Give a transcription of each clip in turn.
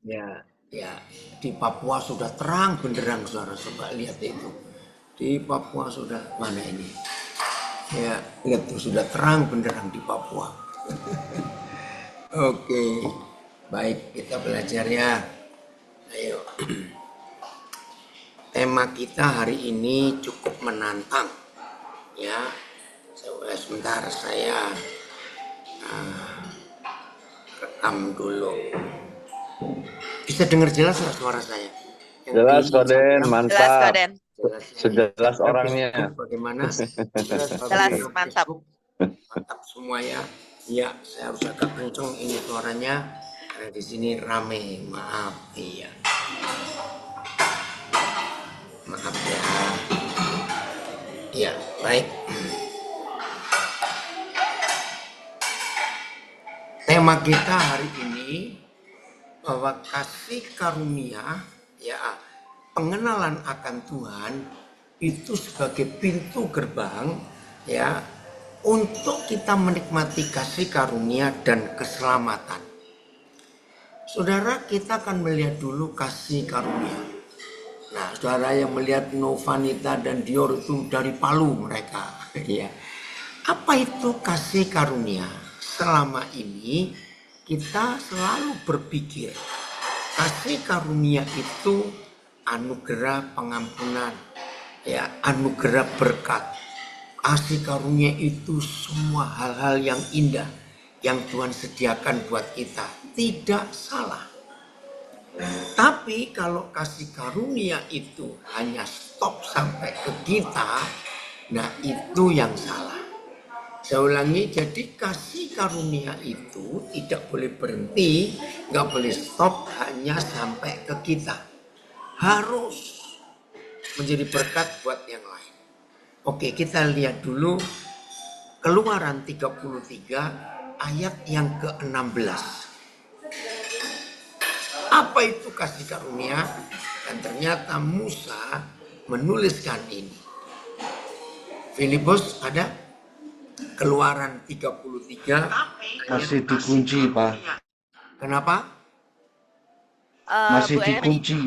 Ya, ya, di Papua sudah terang benderang, saudara, coba lihat itu. Di Papua sudah, mana ini? Ya, lihat tuh, sudah terang benderang di Papua. Oke, baik, kita belajar ya. Ayo. Tema kita hari ini cukup menantang, ya. Sebentar saya rekam dulu. Bisa dengar jelas nggak suara saya? Yang di Jelas, Koden. Instagram Jelas, Mantap. Koden. jelas ya. Sejelas Instagram, orangnya. Facebook bagaimana? Jelas Pak Jelas, Video, mantap. Facebook mantap semua ya. Ya, saya harus agak kenceng ini suaranya karena di sini rame. Maaf, iya. Maaf ya. Iya, baik. Tema kita hari ini bahwa kasih karunia, ya, pengenalan akan Tuhan itu sebagai pintu gerbang, ya, untuk kita menikmati kasih karunia dan keselamatan. Saudara, kita akan melihat dulu kasih karunia. Nah, saudara yang melihat Novanita dan Dior itu dari Palu mereka, ya. Apa itu kasih karunia? Selama ini kita selalu berpikir kasih karunia itu anugerah pengampunan, ya, anugerah berkat. Kasih karunia itu semua hal-hal yang indah yang Tuhan sediakan buat kita. Tidak salah. Tapi kalau kasih karunia itu hanya stop sampai ke kita, nah itu yang salah. Saya ulangi, jadi kasih karunia itu tidak boleh berhenti, nggak boleh stop hanya sampai ke kita. Harus menjadi berkat buat yang lain. Oke, kita lihat dulu Keluaran 33 ayat yang ke-16. Apa itu kasih karunia? Dan ternyata Musa menuliskan ini. Filipus ada? Keluaran 33 masih dikunci, Pak. Kenapa? Masih Bu Eri, dikunci.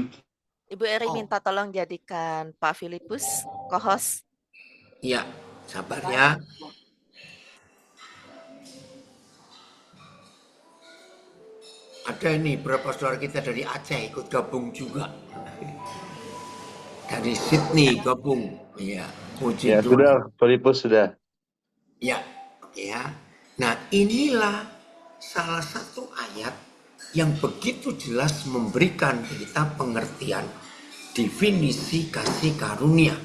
Ibu Eri minta tolong jadikan Pak Filipus co-host. Iya, sabar ya. Ada ini beberapa saudara kita dari Aceh ikut gabung juga. Dari Sydney gabung. Iya, puji Ya, Tuhan. sudah. Filipus sudah. Ya, oke ya. Nah, inilah salah satu ayat yang begitu jelas memberikan kita pengertian definisi kasih karunia.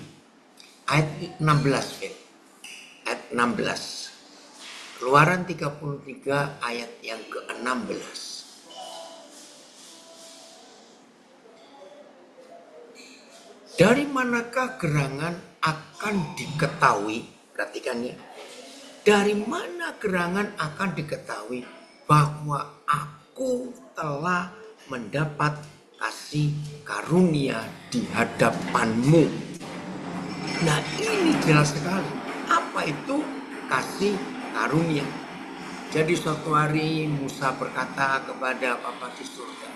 Ayat 16, Fit. Ayat 16. Keluaran 33 ayat yang ke-16. Dari manakah gerangan akan diketahui? Perhatikan ya. Dari mana gerangan akan diketahui bahwa aku telah mendapat kasih karunia di hadapanmu? Nah, ini jelas sekali. Apa itu kasih karunia? Jadi suatu hari Musa berkata kepada Bapa di surga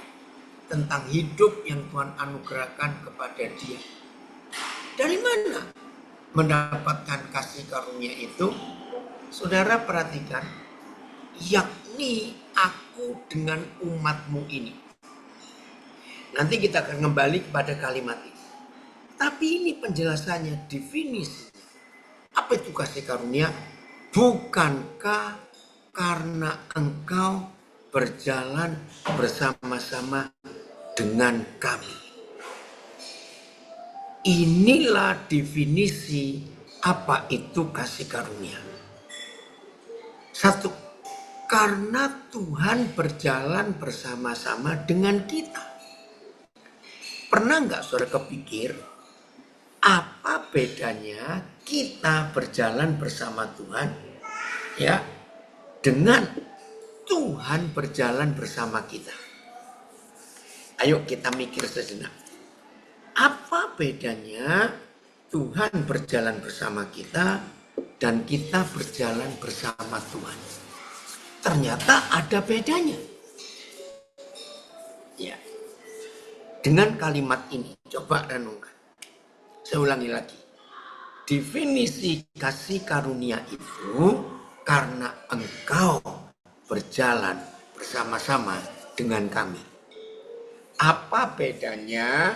tentang hidup yang Tuhan anugerahkan kepada dia. Dari mana mendapatkan kasih karunia itu? Saudara perhatikan, yakni aku dengan umatmu ini. Nanti kita akan kembali kepada kalimat ini. Tapi ini penjelasannya, definisi. Apa itu kasih karunia? Bukankah karena engkau berjalan bersama-sama dengan kami? Inilah definisi apa itu kasih karunia. Satu, karena Tuhan berjalan bersama-sama dengan kita. Pernah nggak saudara kepikir apa bedanya kita berjalan bersama Tuhan, ya, dengan Tuhan berjalan bersama kita? Ayo kita mikir sejenak. Apa bedanya Tuhan berjalan bersama kita dan kita berjalan bersama Tuhan? Ternyata ada bedanya. Ya, Dengan kalimat ini, coba renungkan. Saya ulangi lagi. Definisi kasih karunia itu karena engkau berjalan bersama-sama dengan kami. Apa bedanya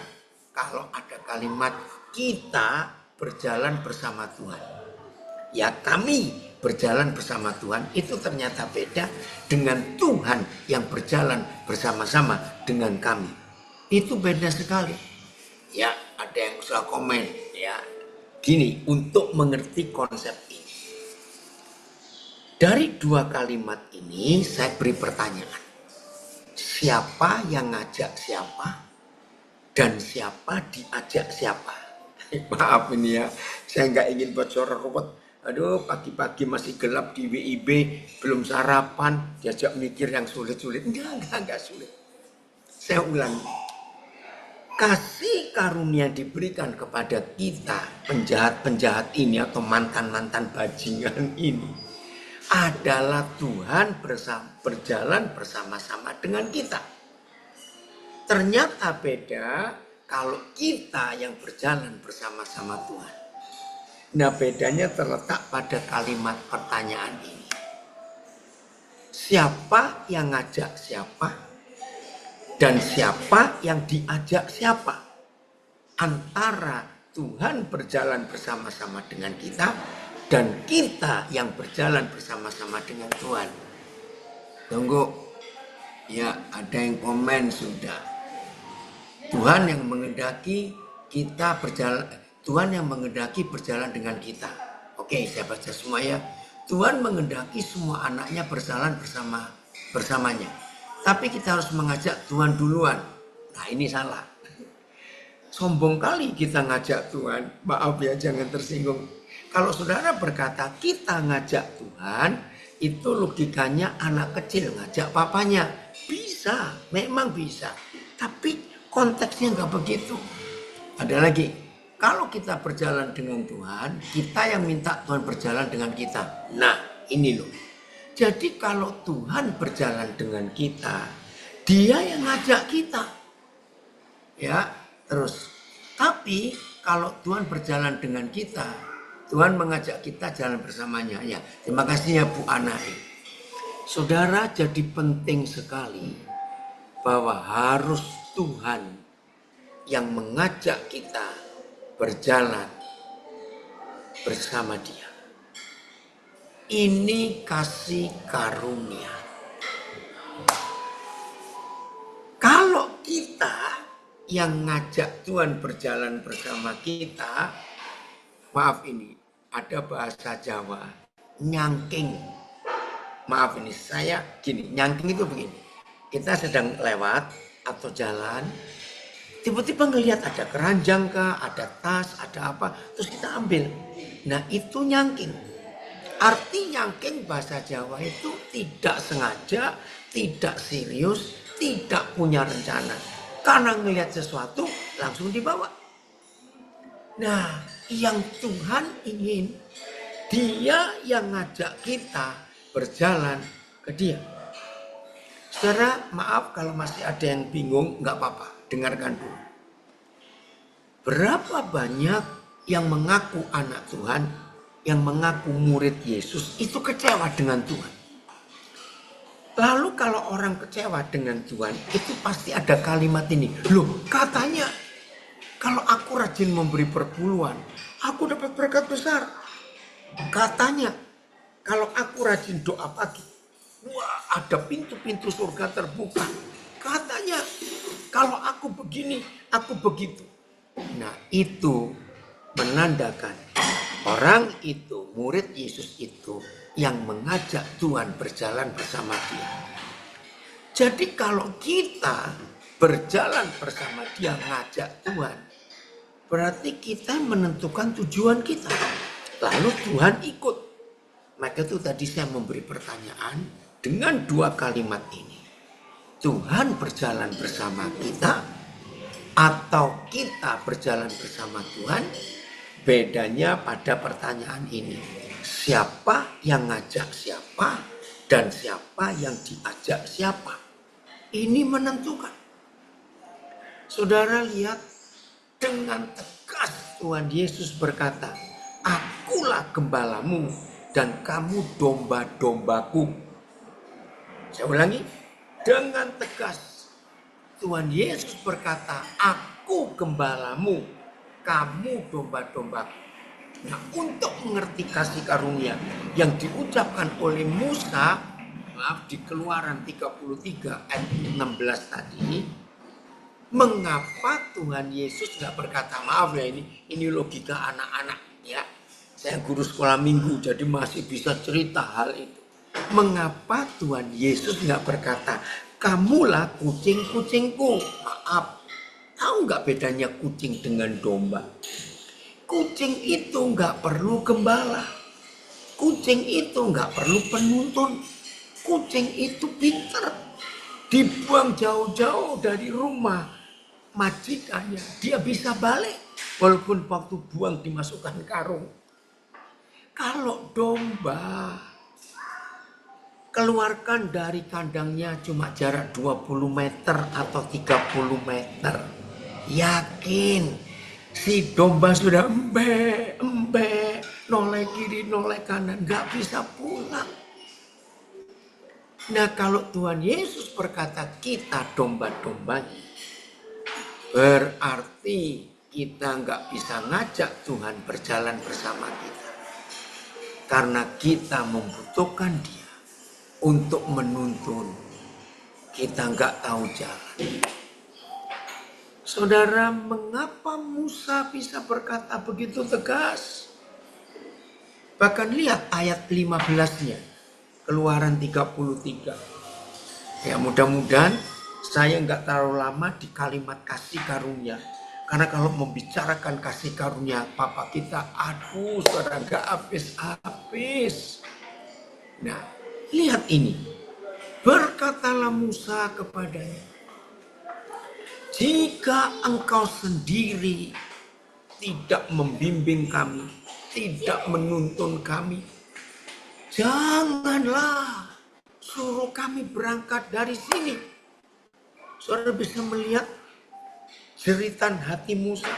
kalau ada kalimat kita berjalan bersama Tuhan? Ya, kami berjalan bersama Tuhan itu ternyata beda dengan Tuhan yang berjalan bersama-sama dengan kami. Itu beda sekali. Ya, ada yang usaha komen ya. Gini, untuk mengerti konsep ini. Dari dua kalimat ini saya beri pertanyaan. Siapa yang ngajak siapa? Dan siapa diajak siapa? Maaf ini ya, saya nggak ingin bocor ruwet. Aduh, pagi-pagi masih gelap di WIB, belum sarapan, diajak mikir yang sulit-sulit. Enggak sulit. Saya ulangi. Kasih karunia diberikan kepada kita, penjahat-penjahat ini atau mantan-mantan bajingan ini, adalah Tuhan berjalan bersama-sama dengan kita. Ternyata beda kalau kita yang berjalan bersama-sama Tuhan. Nah, bedanya terletak pada kalimat pertanyaan ini. Siapa yang ngajak siapa? Dan siapa yang diajak siapa? Antara Tuhan berjalan bersama-sama dengan kita dan kita yang berjalan bersama-sama dengan Tuhan. Tunggu. Ya, ada yang komen sudah. Tuhan yang menghendaki kita berjalan, Tuhan yang menghendaki berjalan dengan kita. Oke, saya baca semua ya. Tuhan menghendaki semua anaknya berjalan bersamanya. Tapi kita harus mengajak Tuhan duluan. Nah, ini salah. Sombong kali kita ngajak Tuhan. Maaf ya, jangan tersinggung. Kalau saudara berkata kita ngajak Tuhan, itu logikanya anak kecil ngajak papanya. Bisa, memang bisa. Tapi konteksnya nggak begitu. Ada lagi. Kalau kita berjalan dengan Tuhan, kita yang minta Tuhan berjalan dengan kita. Nah, ini loh. Jadi kalau Tuhan berjalan dengan kita, Dia yang ngajak kita. Ya, terus. Tapi kalau Tuhan berjalan dengan kita, Tuhan mengajak kita jalan bersamanya. Ya, terima kasih ya Bu Anai. Saudara, jadi penting sekali bahwa harus Tuhan yang mengajak kita berjalan bersama Dia. Ini kasih karunia. Kalau kita yang ngajak Tuhan berjalan bersama kita, maaf ini, ada bahasa Jawa, nyangking. Maaf ini, saya gini, nyangking itu begini. Kita sedang lewat atau jalan, tiba-tiba ngelihat ada keranjang kah, ada tas, ada apa, terus kita ambil. Nah, itu nyangking. Arti nyangking bahasa Jawa itu tidak sengaja, tidak serius, tidak punya rencana. Karena ngelihat sesuatu langsung dibawa. Nah, yang Tuhan ingin, Dia yang ngajak kita berjalan ke Dia. Saudara, maaf kalau masih ada yang bingung, nggak apa-apa, dengarkan dulu. Berapa banyak yang mengaku anak Tuhan, yang mengaku murid Yesus itu kecewa dengan Tuhan. Lalu kalau orang kecewa dengan Tuhan itu pasti ada kalimat ini. Loh, katanya kalau aku rajin memberi perpuluhan, aku dapat berkat besar. Katanya kalau aku rajin doa pagi, wah, ada pintu-pintu surga terbuka. Katanya kalau aku begini, aku begitu. Nah, itu menandakan orang itu, murid Yesus itu yang mengajak Tuhan berjalan bersama Dia. Jadi kalau kita berjalan bersama Dia, ngajak Tuhan, berarti kita menentukan tujuan kita. Lalu Tuhan ikut. Maka itu tadi saya memberi pertanyaan dengan dua kalimat ini. Tuhan berjalan bersama kita atau kita berjalan bersama Tuhan? Bedanya pada pertanyaan ini. Siapa yang ngajak siapa dan siapa yang diajak siapa? Ini menentukan. Saudara lihat, dengan tegas Tuhan Yesus berkata, "Akulah gembalamu dan kamu domba-dombaku." Saya ulangi, dengan tegas Tuhan Yesus berkata, "Aku gembalamu, kamu domba-dombaku." Nah, untuk mengerti kasih karunia yang diucapkan oleh Musa, maaf, di Keluaran 33 ayat 16 tadi, mengapa Tuhan Yesus nggak berkata, maaf ya, ini logika anak-anak ya. Saya guru sekolah minggu, jadi masih bisa cerita hal itu. Mengapa Tuhan Yesus nggak berkata, "Kamulah kucing-kucingku"? Maaf, tahu nggak bedanya kucing dengan domba? Kucing itu nggak perlu gembala. Kucing itu nggak perlu penuntun. Kucing itu pinter. Dibuang jauh-jauh dari rumah majikannya, dia bisa balik. Walaupun waktu buang dimasukkan karung. Kalau domba, keluarkan dari kandangnya cuma jarak 20 meter atau 30 meter. Yakin si domba sudah embe, noleh kiri, noleh kanan, gak bisa pulang. Nah, kalau Tuhan Yesus berkata kita domba-dombanya, berarti kita gak bisa ngajak Tuhan berjalan bersama kita. Karena kita membutuhkan Dia untuk menuntun. Kita gak tahu jalan. Saudara, mengapa Musa bisa berkata begitu tegas? Bahkan lihat ayat 15-nya. Keluaran 33. Ya, mudah-mudahan saya nggak terlalu lama di kalimat kasih karunia. Karena kalau membicarakan kasih karunia Papa kita, aduh saudara, nggak habis-habis. Nah, lihat ini. Berkatalah Musa kepadanya, "Jika engkau sendiri tidak membimbing kami, tidak menuntun kami, janganlah suruh kami berangkat dari sini." Saudara bisa melihat jeritan hati Musa.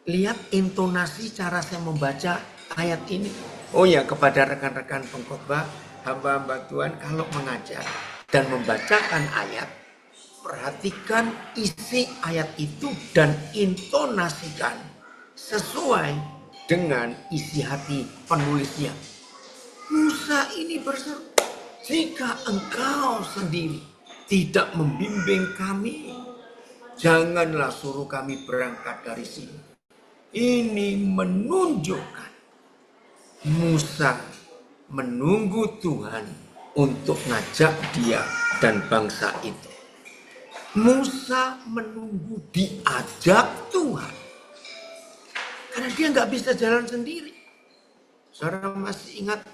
Lihat intonasi cara saya membaca ayat ini. Oh ya, kepada rekan-rekan pengkhotbah, hamba-hamba Tuhan, kalau mengajar dan membacakan ayat, perhatikan isi ayat itu dan intonasikan sesuai dengan isi hati penulisnya. Musa ini berseru, "Jika engkau sendiri tidak membimbing kami, janganlah suruh kami berangkat dari sini." Ini menunjukkan Musa menunggu Tuhan untuk ngajak dia dan bangsa itu. Musa menunggu diajak Tuhan. Karena dia nggak bisa jalan sendiri. Saudara masih ingat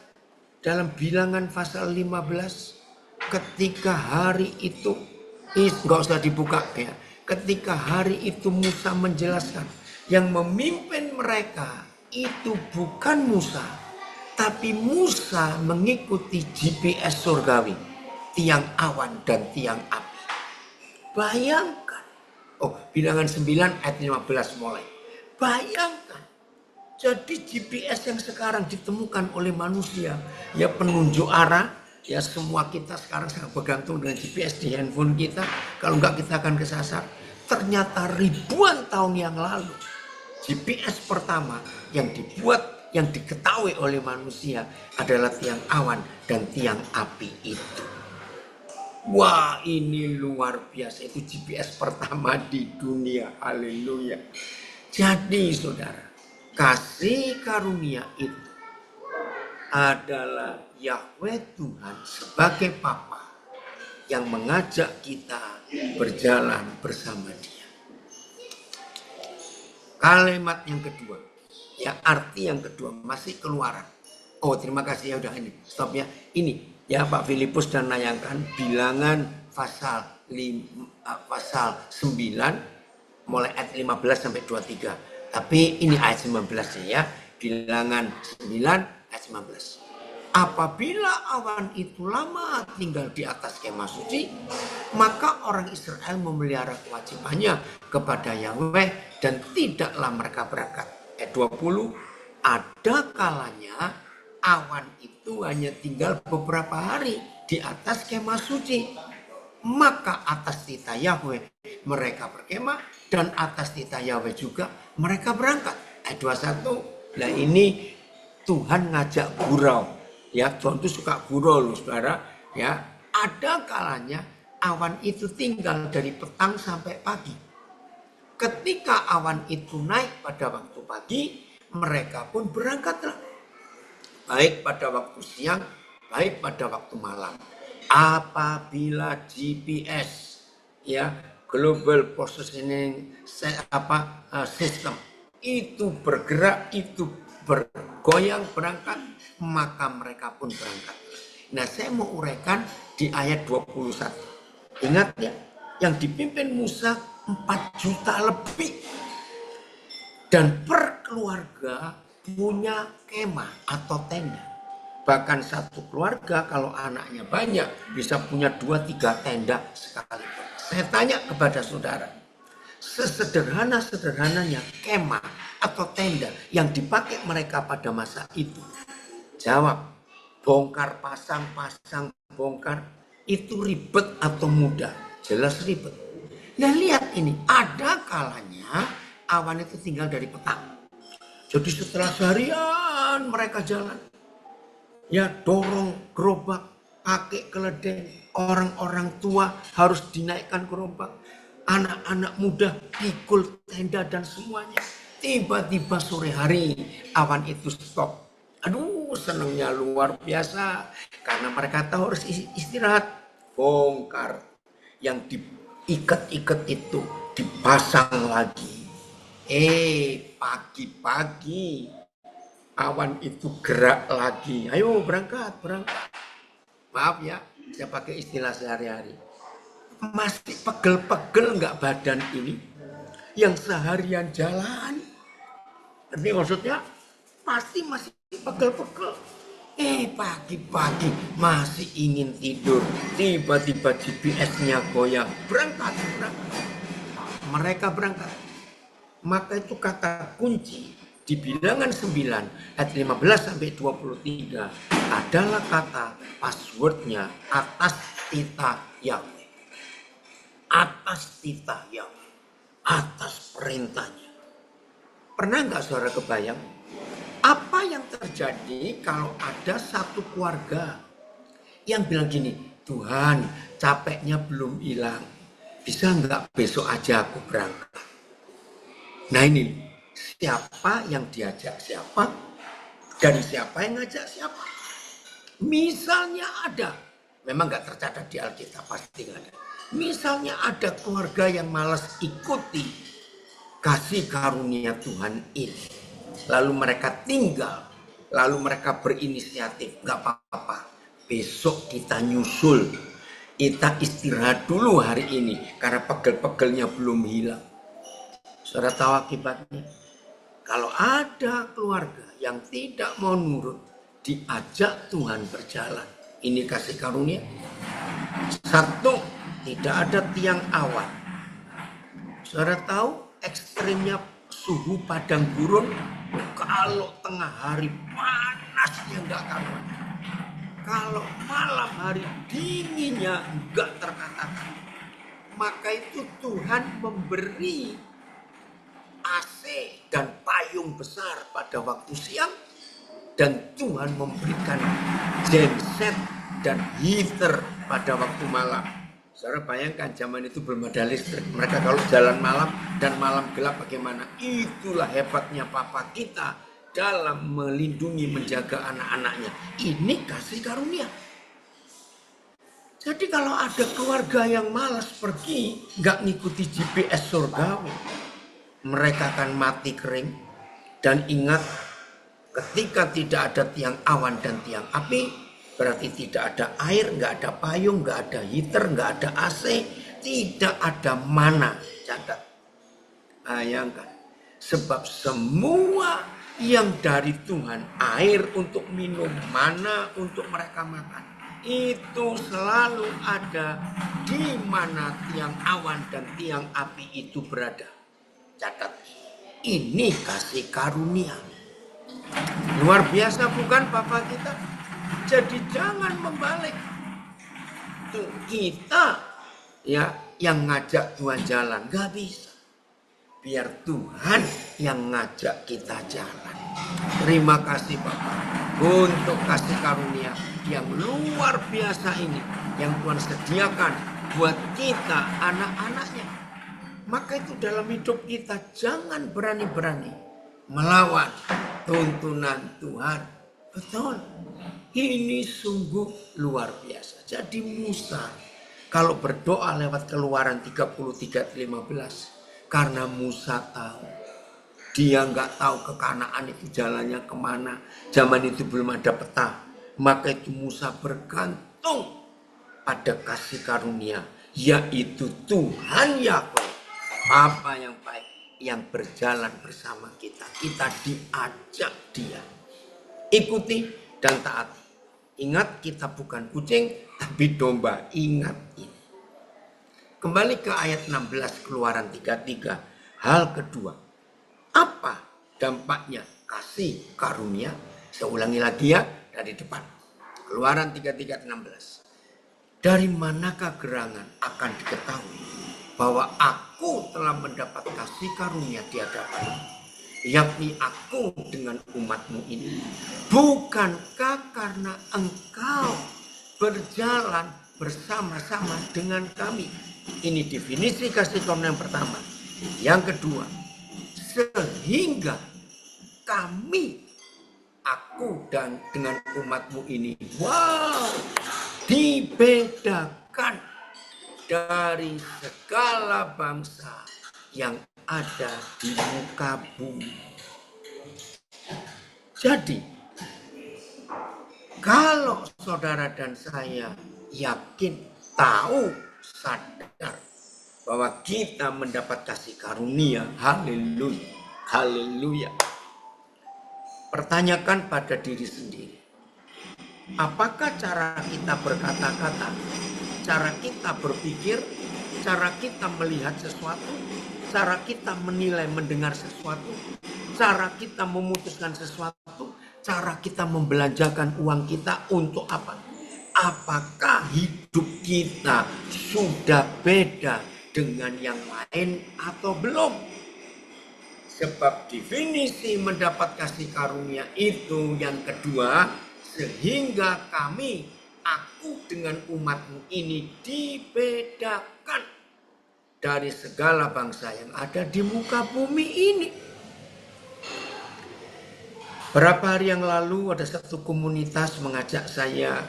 dalam Bilangan pasal 15, ketika hari itu, nggak usah dibuka ya. Ketika hari itu Musa menjelaskan, yang memimpin mereka itu bukan Musa, tapi Musa mengikuti GPS surgawi, tiang awan dan tiang api. Bayangkan, Bilangan 9 ayat 15 mulai. Bayangkan, jadi GPS yang sekarang ditemukan oleh manusia, ya penunjuk arah, ya semua kita sekarang sangat bergantung dengan GPS di handphone kita. Kalau enggak kita akan kesasar. Ternyata ribuan tahun yang lalu, GPS pertama yang dibuat, yang diketahui oleh manusia adalah tiang awan dan tiang api itu. Wah, ini luar biasa. Itu GPS pertama di dunia. Haleluya. Jadi saudara, kasih karunia itu adalah Yahweh Tuhan sebagai Papa yang mengajak kita berjalan bersama Dia. Kalimat yang kedua, ya arti yang kedua, masih Keluaran. Terima kasih ya, udah ini stop ya. Ini ya Pak Filipus dan nayangkan Bilangan pasal 9 mulai ayat 15 sampai 23. Tapi ini ayat 19 ya. Bilangan 9 ayat 19. Apabila awan itu lama tinggal di atas kemah suci, maka orang Israel memelihara kewajibannya kepada Yahweh dan tidaklah mereka berangkat. Ayat 20, ada kalanya awan itu hanya tinggal beberapa hari di atas kemah suci. Maka atas titah Yahweh mereka berkemah dan atas titah Yahweh juga mereka berangkat. Ayat 21, nah ini Tuhan ngajak gurau. Ya, Tuhan itu suka gurau loh saudara. Ya, ada kalanya awan itu tinggal dari petang sampai pagi. Ketika awan itu naik pada waktu pagi, mereka pun berangkatlah. Baik pada waktu siang, baik pada waktu malam. Apabila GPS, ya, Global Positioning System itu bergerak, itu bergoyang berangkat, maka mereka pun berangkat. Nah, saya mau uraikan di ayat 21. Ingat ya, yang dipimpin Musa 4 juta lebih. Dan per keluarga punya kemah atau tenda. Bahkan satu keluarga kalau anaknya banyak bisa punya 2-3 tenda sekaligus. Saya tanya kepada saudara, sesederhana-sederhananya kemah atau tenda yang dipakai mereka pada masa itu. Jawab, bongkar pasang bongkar, itu ribet atau mudah? Jelas ribet. Nah lihat ini, ada kalanya awan itu tinggal dari petang. Jadi setelah seharian mereka jalan, ya dorong gerobak, pakai keledai, orang-orang tua harus dinaikkan gerobak, anak-anak muda pikul tenda dan semuanya. Tiba-tiba sore hari awan itu stop. Aduh, senangnya luar biasa karena mereka tahu harus istirahat. Bongkar yang diikat-ikat itu dipasang lagi. Pagi-pagi awan itu gerak lagi. Ayo berangkat. Maaf ya, saya pakai istilah sehari-hari. Masih pegel-pegel nggak badan ini? Yang seharian jalan. Ini maksudnya pasti masih pegel-pegel. Pagi-pagi masih ingin tidur. Tiba-tiba GPS-nya goyang. Berangkat. Mereka berangkat. Maka itu kata kunci di Bilangan 9 ayat 15 sampai 23 adalah kata passwordnya atas titah Yahweh. Atas titah Yahweh. Atas perintahnya. Pernah nggak saudara kebayang? Apa yang terjadi kalau ada satu keluarga yang bilang gini, Tuhan capeknya belum hilang, bisa nggak besok aja aku berangkat? Nah ini, siapa yang diajak siapa, dan siapa yang ngajak siapa? Misalnya ada, memang nggak tercatat di Alkitab, pasti nggak ada. Misalnya ada keluarga yang malas ikuti kasih karunia Tuhan ini. Lalu mereka tinggal, lalu mereka berinisiatif, nggak apa-apa. Besok kita nyusul, kita istirahat dulu hari ini karena pegel-pegelnya belum hilang. Saudara tahu akibatnya? Kalau ada keluarga yang tidak mau nurut, diajak Tuhan berjalan. Ini kasih karunia. Satu, tidak ada tiang awan. Saudara tahu ekstrimnya suhu padang gurun, kalau tengah hari panasnya nggak karuan. Kalau malam hari dinginnya nggak terkatakan. Maka itu Tuhan memberi AC dan payung besar pada waktu siang. Dan Tuhan memberikan genset dan heater pada waktu malam. Saudara bayangkan zaman itu belum ada listrik. Mereka kalau jalan malam dan malam gelap bagaimana? Itulah hebatnya Papa kita dalam melindungi, menjaga anak-anaknya. Ini kasih karunia. Jadi kalau ada keluarga yang malas pergi, nggak ngikuti GPS surgawi, mereka akan mati kering. Dan ingat, ketika tidak ada tiang awan dan tiang api, berarti tidak ada air, nggak ada payung, nggak ada heater, nggak ada AC, tidak ada mana. Catat. Bayangkan. Sebab semua yang dari Tuhan, air untuk minum, mana untuk mereka makan, itu selalu ada di mana tiang awan dan tiang api itu berada. Catat, ini kasih karunia. Luar biasa bukan Bapak kita? Jadi jangan membalik. Tuh, kita ya yang ngajak Tuhan jalan, gak bisa. Biar Tuhan yang ngajak kita jalan. Terima kasih Bapak untuk kasih karunia yang luar biasa ini, yang Tuhan sediakan buat kita anak-anaknya. Maka itu dalam hidup kita jangan berani-berani melawan tuntunan Tuhan. Betul. Ini sungguh luar biasa. Jadi Musa kalau berdoa lewat Keluaran 33:15, karena Musa tahu, dia nggak tahu ke Kanaan itu jalannya kemana. Zaman itu belum ada peta. Maka itu Musa bergantung pada kasih karunia, yaitu Tuhan Yahweh, Bapa yang baik, yang berjalan bersama kita. Kita diajak dia. Ikuti dan taati. Ingat, kita bukan kucing, tapi domba. Ingat ini. Kembali ke ayat 16 Keluaran 33. Hal kedua, apa dampaknya kasih karunia? Saya ulangi lagi ya dari depan. Keluaran 33:16. Dari manakah gerangan akan diketahui bahwa aku telah mendapat kasih karunia di hadapanmu, yakni aku dengan umatmu ini? Bukankah karena engkau berjalan bersama-sama dengan kami? Ini definisi kasih karunia yang pertama. Yang kedua, sehingga kami, aku dan dengan umatmu ini, dibedakan dari segala bangsa yang ada di muka bumi. Jadi, kalau saudara dan saya yakin, tahu, sadar bahwa kita mendapat kasih karunia, haleluya, haleluya. Pertanyakan pada diri sendiri, apakah cara kita berkata-kata, cara kita berpikir, cara kita melihat sesuatu, cara kita menilai mendengar sesuatu, cara kita memutuskan sesuatu, cara kita membelanjakan uang kita untuk apa? Apakah hidup kita sudah beda dengan yang lain atau belum? Sebab definisi mendapat kasih karunia itu yang kedua, sehingga kami, aku dengan umatmu ini dibedakan dari segala bangsa yang ada di muka bumi ini. Berapa hari yang lalu ada satu komunitas mengajak saya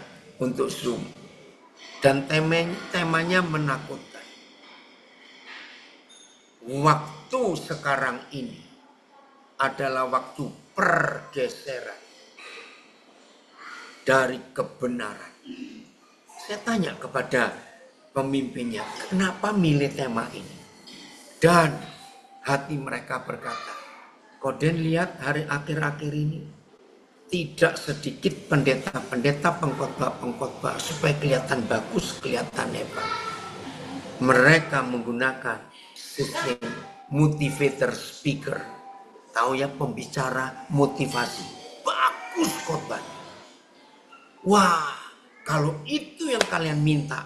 untuk Zoom. Dan temanya menakutkan. Waktu sekarang ini adalah waktu pergeseran dari kebenaran. Saya tanya kepada pemimpinnya, kenapa milih tema ini? Dan hati mereka berkata, Koden lihat hari akhir-akhir ini, tidak sedikit pendeta-pendeta, pengkhotbah-pengkhotbah supaya kelihatan bagus, kelihatan hebat. Mereka menggunakan sistem motivator speaker. Tahu ya, pembicara motivasi. Bagus khotbahnya. Wah, kalau itu yang kalian minta,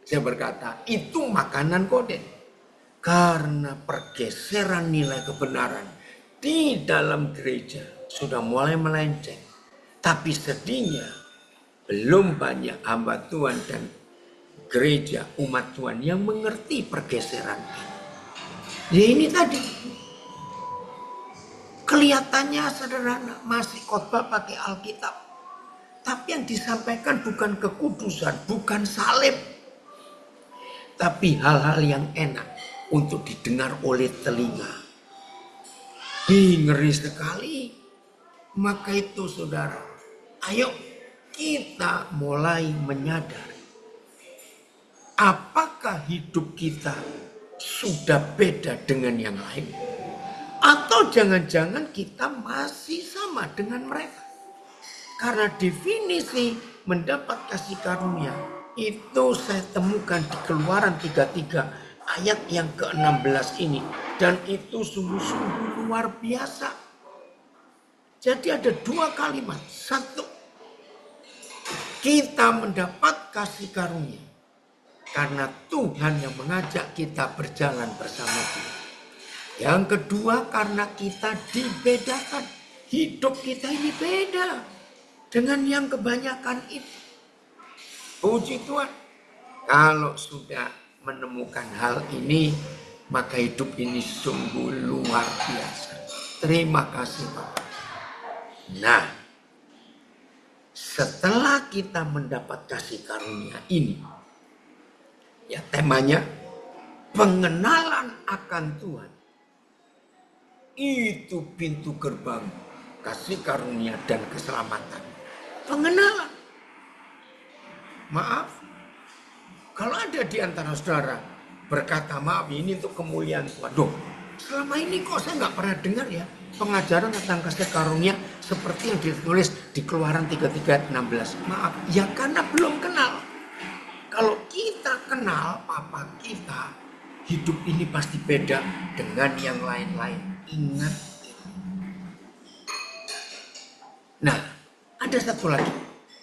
saya berkata, itu makanan Koden. Karena pergeseran nilai kebenaran di dalam gereja sudah mulai melenceng. Tapi sedihnya belum banyak hamba Tuhan dan gereja umat Tuhan yang mengerti pergeseran ini. Ya ini tadi. Kelihatannya sederhana, masih khotbah pakai Alkitab. Tapi yang disampaikan bukan kekudusan, bukan salib. Tapi hal-hal yang enak untuk didengar oleh telinga. Ngeri sekali. Maka itu saudara, ayo kita mulai menyadari. Apakah hidup kita sudah beda dengan yang lain? Atau jangan-jangan kita masih sama dengan mereka. Karena definisi mendapat kasih karunia itu saya temukan di Keluaran 33 ayat yang ke-16 ini. Dan itu sungguh-sungguh luar biasa. Jadi ada dua kalimat. Satu, kita mendapat kasih karunia karena Tuhan yang mengajak kita berjalan bersama Dia. Yang kedua, karena kita dibedakan. Hidup kita ini beda dengan yang kebanyakan itu. Puji Tuhan. Kalau sudah menemukan hal ini, maka hidup ini sungguh luar biasa. Terima kasih Bapak. Nah, setelah kita mendapat kasih karunia ini, ya temanya pengenalan akan Tuhan. Itu pintu gerbang kasih karunia dan keselamatan. Pengenalan. Maaf, kalau ada di antara saudara berkata maaf ini untuk kemuliaan Tuhan. Duh, selama ini kok saya nggak pernah dengar ya pengajaran tentang kasih karunia seperti yang ditulis di Keluaran 33 ayat 16. Maaf, ya karena belum kenal. Kalau kita kenal Papa kita, hidup ini pasti beda dengan yang lain-lain. Ingat. Nah, ada satu lagi.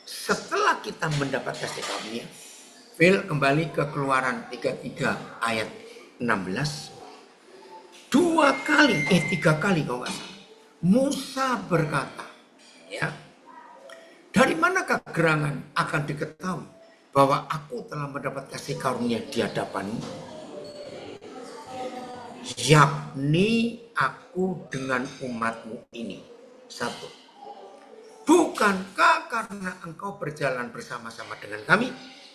Setelah kita mendapat kasih karunia, Phil kembali ke Keluaran 33 ayat 16. Tiga kali kalau nggak salah. Musa berkata, ya, dari manakah gerangan akan diketahui bahwa aku telah mendapat kasih karunia di hadapanmu? Yakni aku dengan umatmu ini. Satu. Bukankah karena engkau berjalan bersama-sama dengan kami?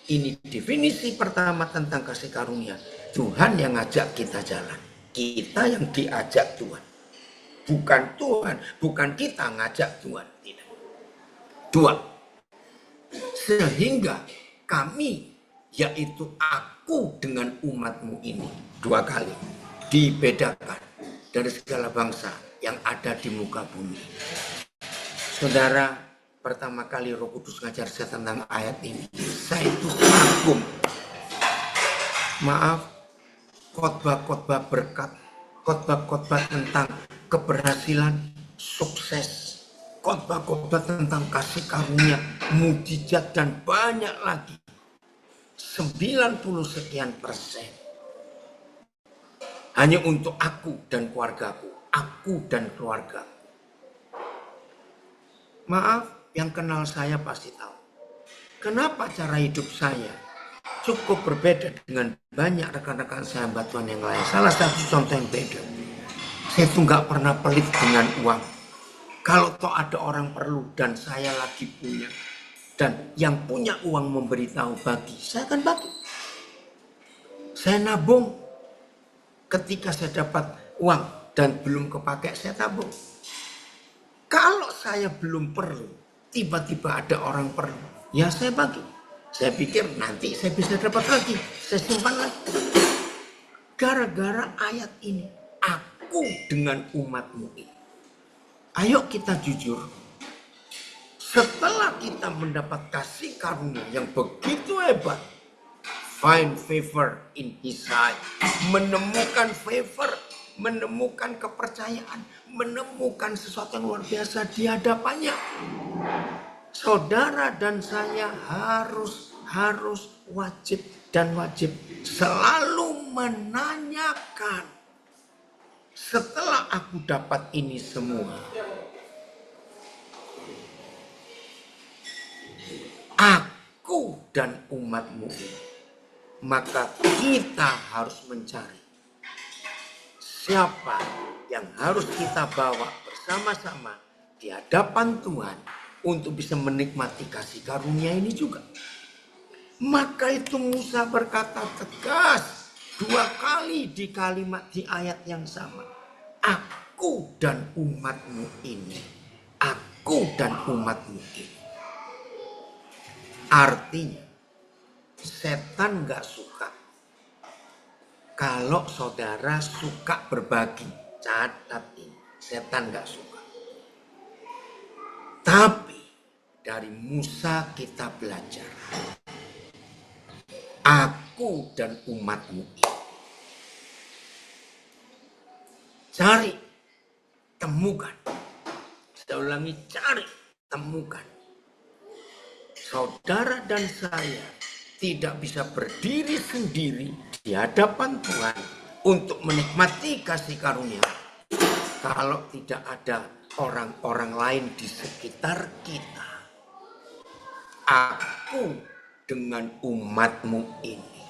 Ini definisi pertama tentang kasih karunia. Tuhan yang ngajak kita jalan. Kita yang diajak Tuhan. Bukan Tuhan, bukan kita ngajak Tuhan. Tidak. Dua. Sehingga kami, yaitu aku dengan umatmu ini. Dua kali. Dibedakan dari segala bangsa yang ada di muka bumi. Saudara, pertama kali Roh Kudus ngajar saya tentang ayat ini, saya itu kagum. Maaf, khotbah-khotbah berkat, khotbah-khotbah tentang keberhasilan, sukses, khotbah-khotbah tentang kasih karunia, mujizat dan banyak lagi. 90 sekian persen. Hanya untuk aku dan keluargaku. Aku dan keluargaku. Maaf, yang kenal saya pasti tahu. Kenapa cara hidup saya cukup berbeda dengan banyak rekan-rekan sahabat Tuhan yang lain. Salah satu contoh yang beda. Saya tuh nggak pernah pelit dengan uang. Kalau toh ada orang perlu dan saya lagi punya. Dan yang punya uang memberitahu bagi, saya akan bagi. Saya nabung. Ketika saya dapat uang dan belum kepake, saya tabung. Kalau saya belum perlu, tiba-tiba ada orang perlu, ya saya bagi. Saya pikir nanti saya bisa dapat lagi, saya simpan lagi. Gara-gara ayat ini, aku dengan umatmu ini. Ayo kita jujur. Setelah kita mendapat kasih karunia yang begitu hebat, find favor in his sight. Menemukan favor, menemukan kepercayaan, menemukan sesuatu yang luar biasa di hadapannya. Saudara dan saya harus wajib selalu menanyakan. Setelah aku dapat ini semua, aku dan umatmu ini, maka kita harus mencari siapa yang harus kita bawa bersama-sama di hadapan Tuhan untuk bisa menikmati kasih karunia ini juga. Maka itu Musa berkata tegas 2 kali di kalimat di ayat yang sama. Aku dan umatmu ini. Aku dan umatmu ini. Artinya setan gak suka kalau saudara suka berbagi Catat ini, setan gak suka. Tapi dari Musa kita belajar. Aku dan umatmu ini. Cari, temukan. Saya ulangi, cari, temukan. Saudara dan saya tidak bisa berdiri sendiri di hadapan Tuhan untuk menikmati kasih karunia kalau tidak ada orang-orang lain di sekitar kita. Aku dengan umatmu ini.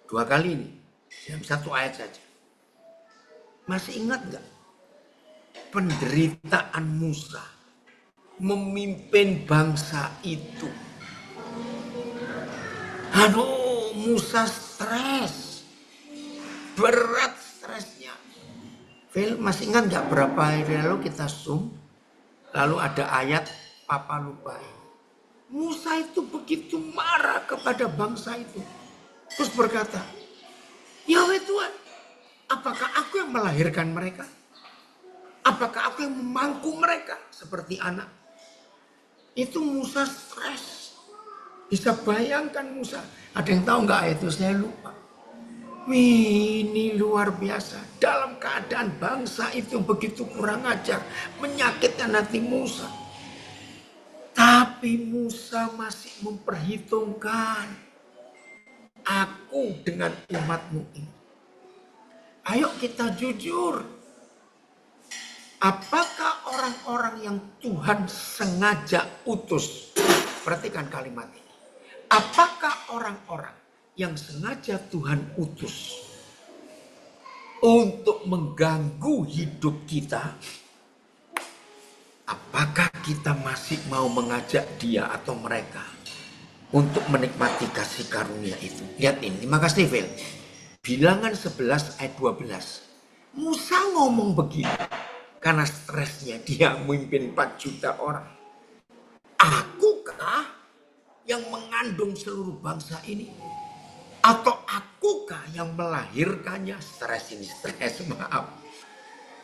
2 kali ini, dalam 1 ayat saja. Masih ingat gak penderitaan Musa memimpin bangsa itu? Aduh, Musa stres, berat stresnya. Phil, masih ingat gak berapa hari lalu kita Zoom, lalu ada ayat Papa lupain. Musa itu begitu marah kepada bangsa itu, terus berkata, Yahweh Tuhan, apakah aku yang melahirkan mereka? Apakah aku yang memangku mereka seperti anak? Itu Musa stres. Bisa bayangkan Musa. Ada yang tahu nggak ayat itu? Saya lupa. Wih, ini luar biasa. Dalam keadaan bangsa itu begitu kurang ajar, menyakitkan hati Musa. Tapi Musa masih memperhitungkan, aku dengan umatmu ini. Ayo kita jujur. Apakah orang-orang yang Tuhan sengaja utus? Perhatikan kalimat ini. Apakah orang-orang yang sengaja Tuhan utus untuk mengganggu hidup kita? Apakah kita masih mau mengajak dia atau mereka untuk menikmati kasih karunia itu? Lihat ini, terima kasih Phil. Bilangan 11 ayat 12. Musa ngomong begini. Karena stresnya dia memimpin 4 juta orang. Akukah yang mengandung seluruh bangsa ini? Atau akukah yang melahirkannya? Stres ini, stres, maaf.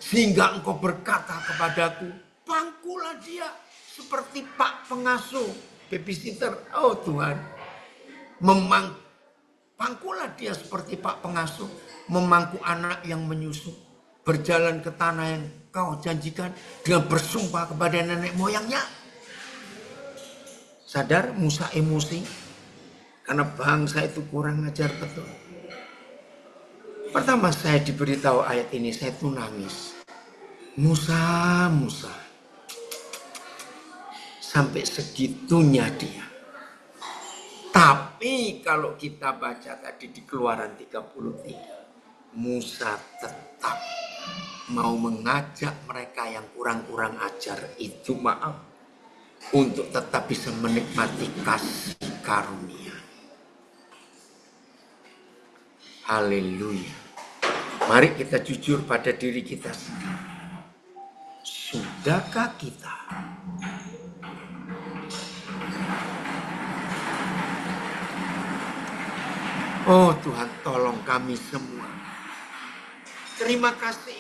Sehingga engkau berkata kepadaku, pangkulah dia seperti pak pengasuh, babysitter. Oh Tuhan, pangkulah dia seperti pak pengasuh, memangku anak yang menyusu, berjalan ke tanah yang kau janjikan dengan bersumpah kepada nenek moyangnya. Sadar Musa emosi karena bangsa itu kurang ajar betul. Pertama saya diberitahu ayat ini, saya tuh nangis. Musa, sampai segitunya dia. Tapi kalau kita baca tadi di Keluaran 33, Musa tetap mau mengajak mereka yang kurang-kurang ajar itu, maaf, untuk tetap bisa menikmati kasih karunia. Haleluya. Mari kita jujur pada diri kita sendiri. Sudahkah kita oh Tuhan, tolong kami semua. Terima kasih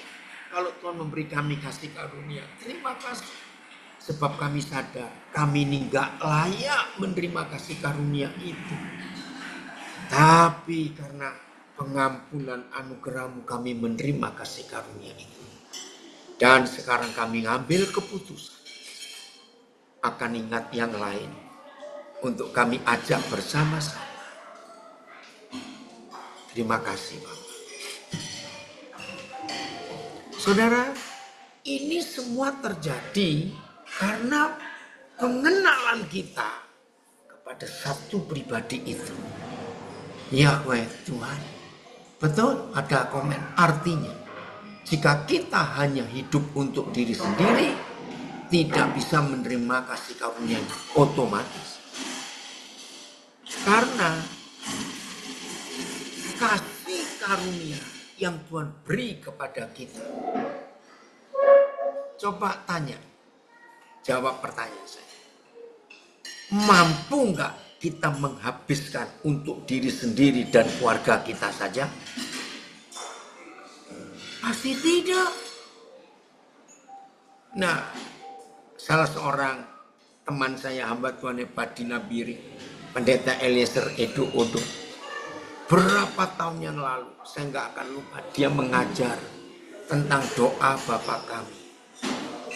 kalau Tuhan memberi kami kasih karunia. Terima kasih. Sebab kami sadar kami ini gak layak menerima kasih karunia itu. Tapi karena pengampunan anugerah-Mu kami menerima kasih karunia itu. Dan sekarang kami ngambil keputusan. Akan ingat yang lain. Untuk kami ajak bersama-sama. Terima kasih Bapak. Saudara, ini semua terjadi karena pengenalan kita kepada satu pribadi itu. Yahweh Tuhan. Betul, ada komen. Artinya, jika kita hanya hidup untuk diri sendiri, tidak bisa menerima kasih karunia otomatis. Karena kasih karunia yang Tuhan beri kepada kita. Coba tanya, jawab pertanyaan saya. Mampu nggak kita menghabiskan untuk diri sendiri dan keluarga kita saja? Pasti tidak. Nah, salah seorang teman saya, hamba Tuhan Pak Dinabiri, Pendeta Eliezer Edo Odo, berapa tahun yang lalu, saya nggak akan lupa, dia mengajar tentang doa Bapa kami.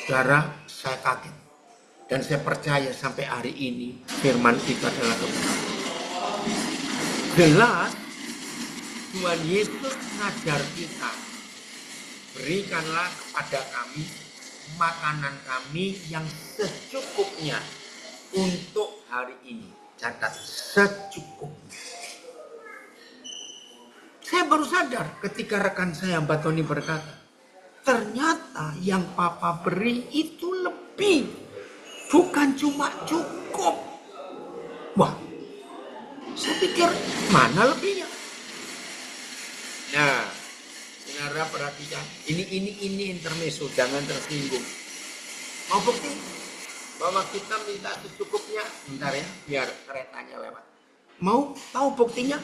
Saudara, saya kaget. Dan saya percaya sampai hari ini firman itu adalah kebenaran. Jelas Tuhan Yesus mengajar kita, berikanlah kepada kami makanan kami yang secukupnya untuk hari ini. Catat, secukupnya. Saya baru sadar ketika rekan saya Mbak Tony berkata, ternyata yang Papa beri itu lebih, bukan cuma cukup. Wah, saya pikir mana lebihnya? Nah, saudara perhatikan, ini intermezzo, jangan tersinggung. Mau bukti bahwa kita minta secukupnya? Bentar ya, biar keretanya lewat. Mau tahu buktinya?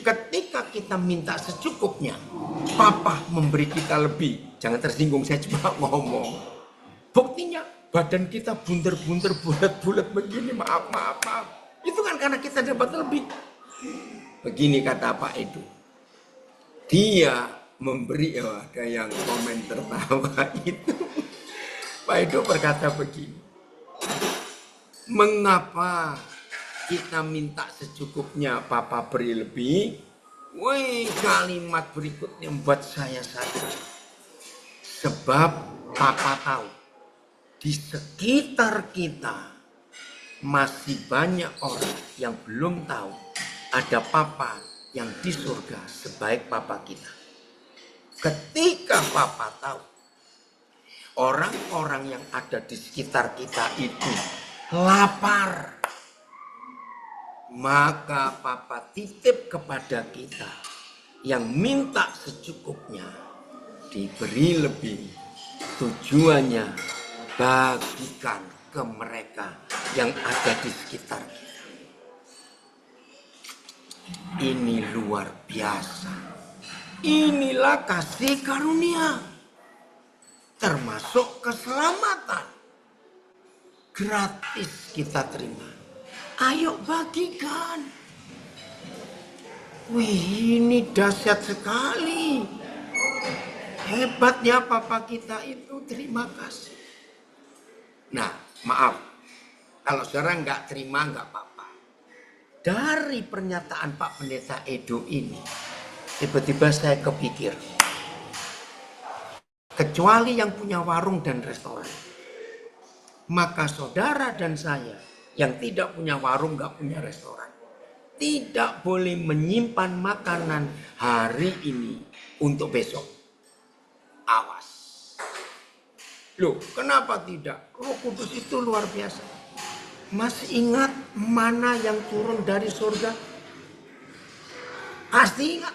Ketika kita minta secukupnya, Papa memberi kita lebih. Jangan tersinggung, saya cuma ngomong. Buktinya, badan kita bunter-bunter, bulat-bulat begini, maaf. Itu kan karena kita dapat lebih. Begini kata Pak Edo. Dia memberi, ada yang komen tertawa itu. Pak Edo berkata begini. Mengapa kita minta secukupnya, Papa beri lebih? Woi, kalimat berikutnya membuat saya sadar. Sebab Papa tahu, di sekitar kita masih banyak orang yang belum tahu ada Papa yang di surga sebaik Papa kita. Ketika Papa tahu, orang-orang yang ada di sekitar kita itu lapar, maka Papa titip kepada kita yang minta secukupnya, diberi lebih. Tujuannya bagikan ke mereka yang ada di sekitar kita. Ini luar biasa. Inilah kasih karunia, termasuk keselamatan. Gratis kita terima. Ayo bagikan. Wih, ini dahsyat sekali. Hebatnya Papa kita itu, terima kasih. Nah, maaf. Kalau saudara nggak terima, nggak apa-apa. Dari pernyataan Pak Pendeta Edo ini, tiba-tiba saya kepikir. Kecuali yang punya warung dan restoran. Maka saudara dan saya yang tidak punya warung, nggak punya restoran, tidak boleh menyimpan makanan hari ini untuk besok. Awas. Loh, kenapa tidak? Roh Kudus itu luar biasa. Masih ingat mana yang turun dari surga? Pasti ingat.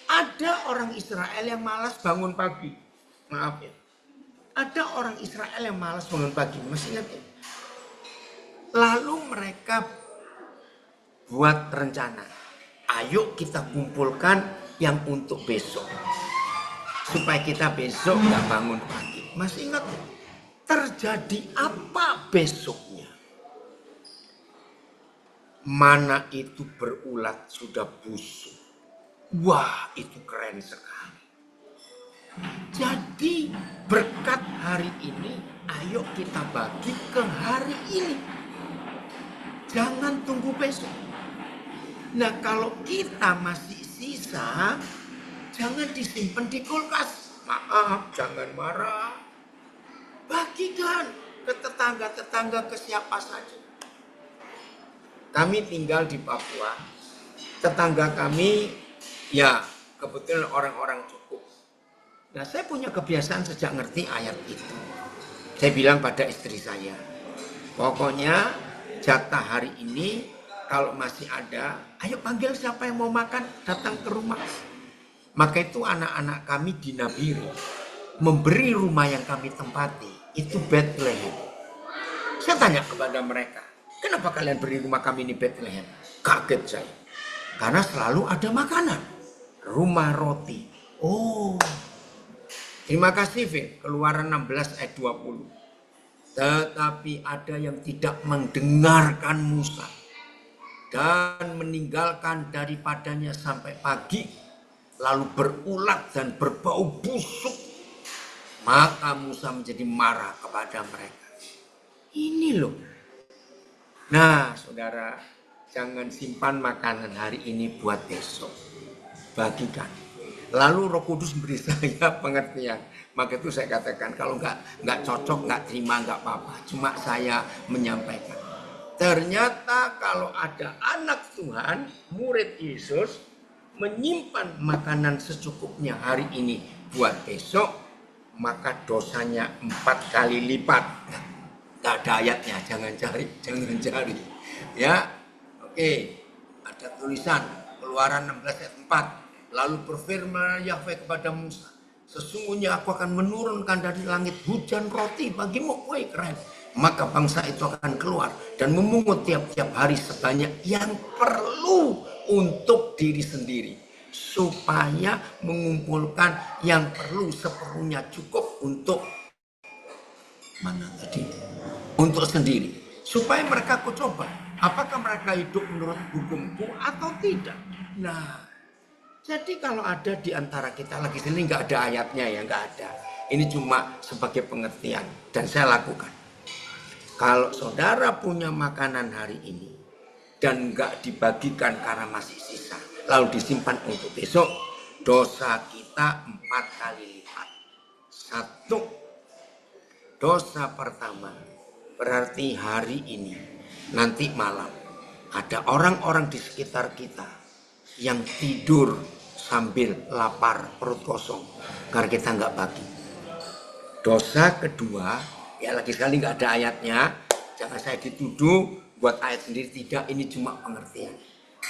Ada orang Israel yang malas bangun pagi. Maaf ya. Ada orang Israel yang malas bangun pagi. Masih ingat ya? Lalu mereka buat rencana. Ayo kita kumpulkan yang untuk besok. Supaya kita besok nggak bangun pagi. Masih ingat ya? Terjadi apa besoknya? Mana itu berulat sudah busuk. Wah, itu keren sekali. Jadi berkat hari ini, ayo kita bagi ke hari ini. Jangan tunggu besok. Nah, kalau kita masih sisa, jangan disimpan di kulkas. Maaf, jangan marah. Bagikan ke tetangga-tetangga, ke siapa saja. Kami tinggal di Papua. Tetangga kami, ya kebetulan orang-orang cukup. Nah, saya punya kebiasaan sejak ngerti ayat itu. Saya bilang pada istri saya, pokoknya jatah hari ini kalau masih ada, ayo panggil siapa yang mau makan, datang ke rumah. Maka itu anak-anak kami di Nabiri memberi rumah yang kami tempati itu Bethlehem. Saya tanya kepada mereka, kenapa kalian beri rumah kami ini Bethlehem? Kaget saya, karena selalu ada makanan. rumah roti. Oh, terima kasih Fir. Keluaran 16 ayat 20. Tetapi ada yang tidak mendengarkan Musa dan meninggalkan daripadanya sampai pagi, lalu berulat dan berbau busuk. Maka Musa menjadi marah kepada mereka. Ini loh. Nah, saudara, jangan simpan makanan hari ini buat besok. Bagikan. Lalu Roh Kudus beri saya pengertian. Maka itu saya katakan kalau nggak cocok, nggak terima, nggak apa-apa. Cuma saya menyampaikan. Ternyata kalau ada anak Tuhan, murid Yesus, menyimpan makanan secukupnya hari ini buat besok, maka dosanya 4 kali lipat. Nggak ada ayatnya, jangan cari. Ya, oke. Ada tulisan Keluaran 16 ayat 4. Lalu berfirman Yahweh kepada Musa, sesungguhnya aku akan menurunkan dari langit hujan roti bagimu. Woi, keren. Maka bangsa itu akan keluar dan memungut tiap-tiap hari sebanyak yang perlu untuk diri sendiri, supaya mengumpulkan yang perlu seperlunya cukup untuk mana tadi? Untuk sendiri. Supaya mereka aku coba, apakah mereka hidup menurut hukumku atau tidak. Nah, jadi kalau ada di antara kita lagi sini nggak ada ayatnya ya, nggak ada. Ini cuma sebagai pengertian dan saya lakukan. Kalau saudara punya makanan hari ini dan nggak dibagikan karena masih sisa, lalu disimpan untuk besok, dosa kita 4 kali lipat. 1, dosa pertama berarti hari ini, nanti malam ada orang-orang di sekitar kita yang tidur sambil lapar, perut kosong, karena kita nggak bagi. Dosa kedua, ya lagi sekali nggak ada ayatnya, jangan saya dituduh buat ayat sendiri, tidak, ini cuma pengertian.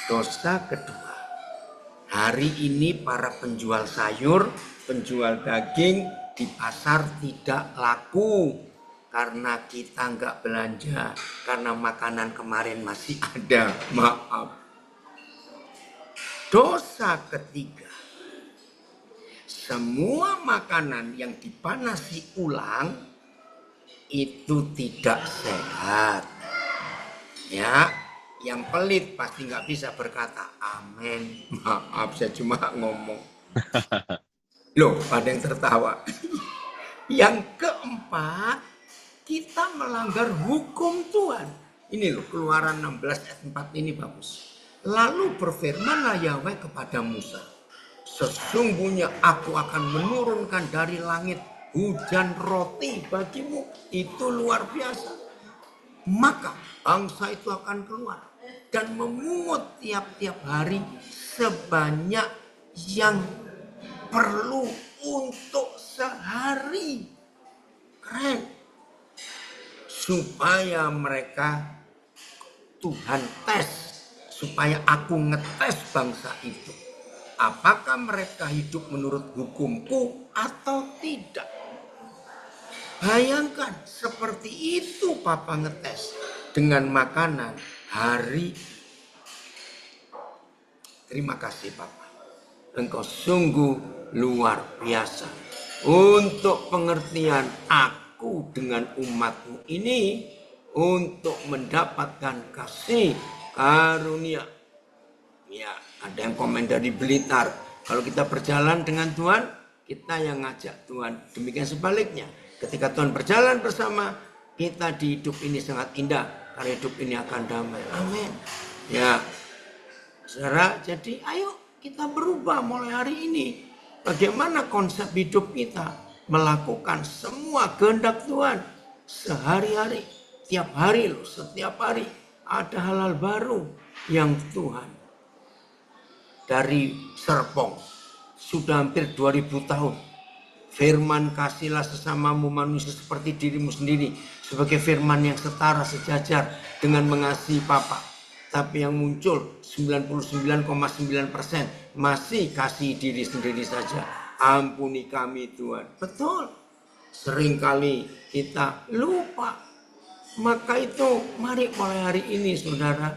Dosa kedua, hari ini para penjual sayur, penjual daging di pasar tidak laku karena kita nggak belanja, karena makanan kemarin masih ada, maaf. Dosa ketiga, semua makanan yang dipanasi ulang itu tidak sehat. Ya, yang pelit pasti nggak bisa berkata amin. Maaf, saya cuma ngomong. Loh, ada yang tertawa. Yang keempat, kita melanggar hukum Tuhan. Ini loh, Keluaran 16 ayat 4 ini bagus. Lalu berfirmanlah Yahweh kepada Musa, sesungguhnya aku akan menurunkan dari langit hujan roti bagimu. Itu luar biasa. Maka bangsa itu akan keluar dan memungut tiap-tiap hari sebanyak yang perlu untuk sehari. Keren. Supaya mereka Tuhan tes, supaya aku ngetes bangsa itu. Apakah mereka hidup menurut hukumku atau tidak? Bayangkan seperti itu Papa ngetes dengan makanan hari. Terima kasih Papa. Engkau sungguh luar biasa. Untuk pengertian aku dengan umatmu ini, untuk mendapatkan kasih karunia. Ya, ada yang komen dari Blitar. Kalau kita berjalan dengan Tuhan, kita yang ngajak Tuhan. Demikian sebaliknya. Ketika Tuhan berjalan bersama, kita di hidup ini sangat indah. Karena hidup ini akan damai. Amin. Ya, saudara, jadi ayo kita berubah mulai hari ini. Bagaimana konsep hidup kita? Melakukan semua kehendak Tuhan. Sehari-hari, tiap hari loh, setiap hari. Ada hal-hal baru yang Tuhan. Dari Serpong, sudah hampir 2000 tahun. Firman kasihlah sesamamu manusia seperti dirimu sendiri. Sebagai firman yang setara sejajar dengan mengasihi Bapa. Tapi yang muncul 99,9% masih kasih diri sendiri saja. Ampuni kami Tuhan. Betul. Seringkali kita lupa. Maka itu mari mulai hari ini saudara.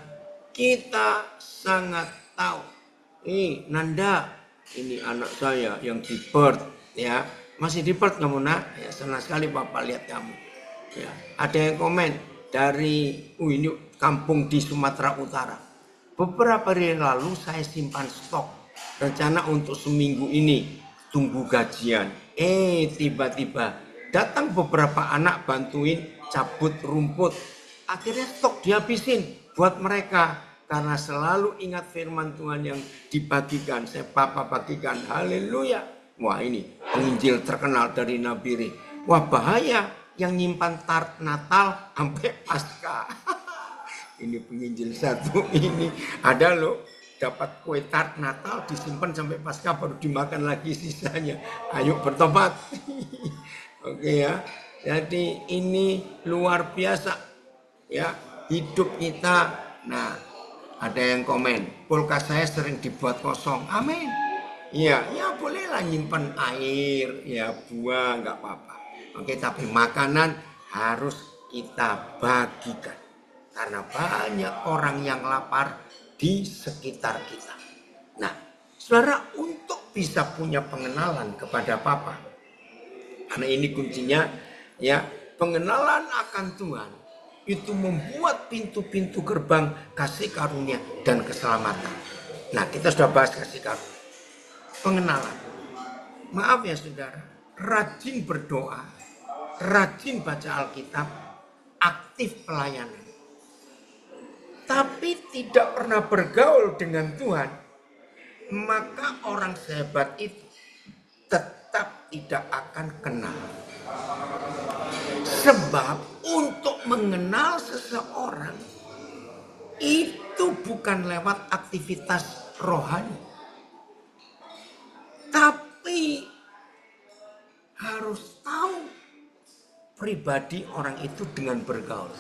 Kita sangat tahu. Nanda, ini anak saya yang di Perth, ya. Masih di Perth kamu nak? Ya, senang sekali Papa lihat kamu. Ya, ada yang komen dari ini kampung di Sumatera Utara. Beberapa hari lalu saya simpan stok rencana untuk seminggu ini tunggu gajian. Tiba-tiba datang beberapa anak bantuin cabut rumput. Akhirnya stok dihabisin buat mereka. Karena selalu ingat firman Tuhan yang dibagikan. Saya Papa bagikan. Haleluya. Wah ini penginjil terkenal dari Nabire. Wah bahaya yang nyimpan tart Natal sampai Pasca. Ini penginjil satu ini. Ada loh dapat kue tart Natal disimpan sampai Pasca baru dimakan lagi sisanya. Ayo bertobat. Oke ya. Jadi ini luar biasa. Ya hidup kita. Nah ada yang komen, kulkas saya sering dibuat kosong. Amin. Ya bolehlah nyimpan air, ya buah nggak apa-apa. Oke, tapi makanan harus kita bagikan. Karena banyak orang yang lapar di sekitar kita. Nah, saudara untuk bisa punya pengenalan kepada Papa. Karena ini kuncinya, ya pengenalan akan Tuhan. Itu membuat pintu-pintu gerbang kasih karunia dan keselamatan. Nah kita sudah bahas kasih karunia. Pengenalan. Maaf ya saudara, rajin berdoa, rajin baca Alkitab, aktif pelayanan. Tapi tidak pernah bergaul dengan Tuhan, maka orang sehebat itu tetap tidak akan kenal. Sebab untuk mengenal seseorang itu bukan lewat aktivitas rohani. Tapi harus tahu pribadi orang itu dengan bergaul.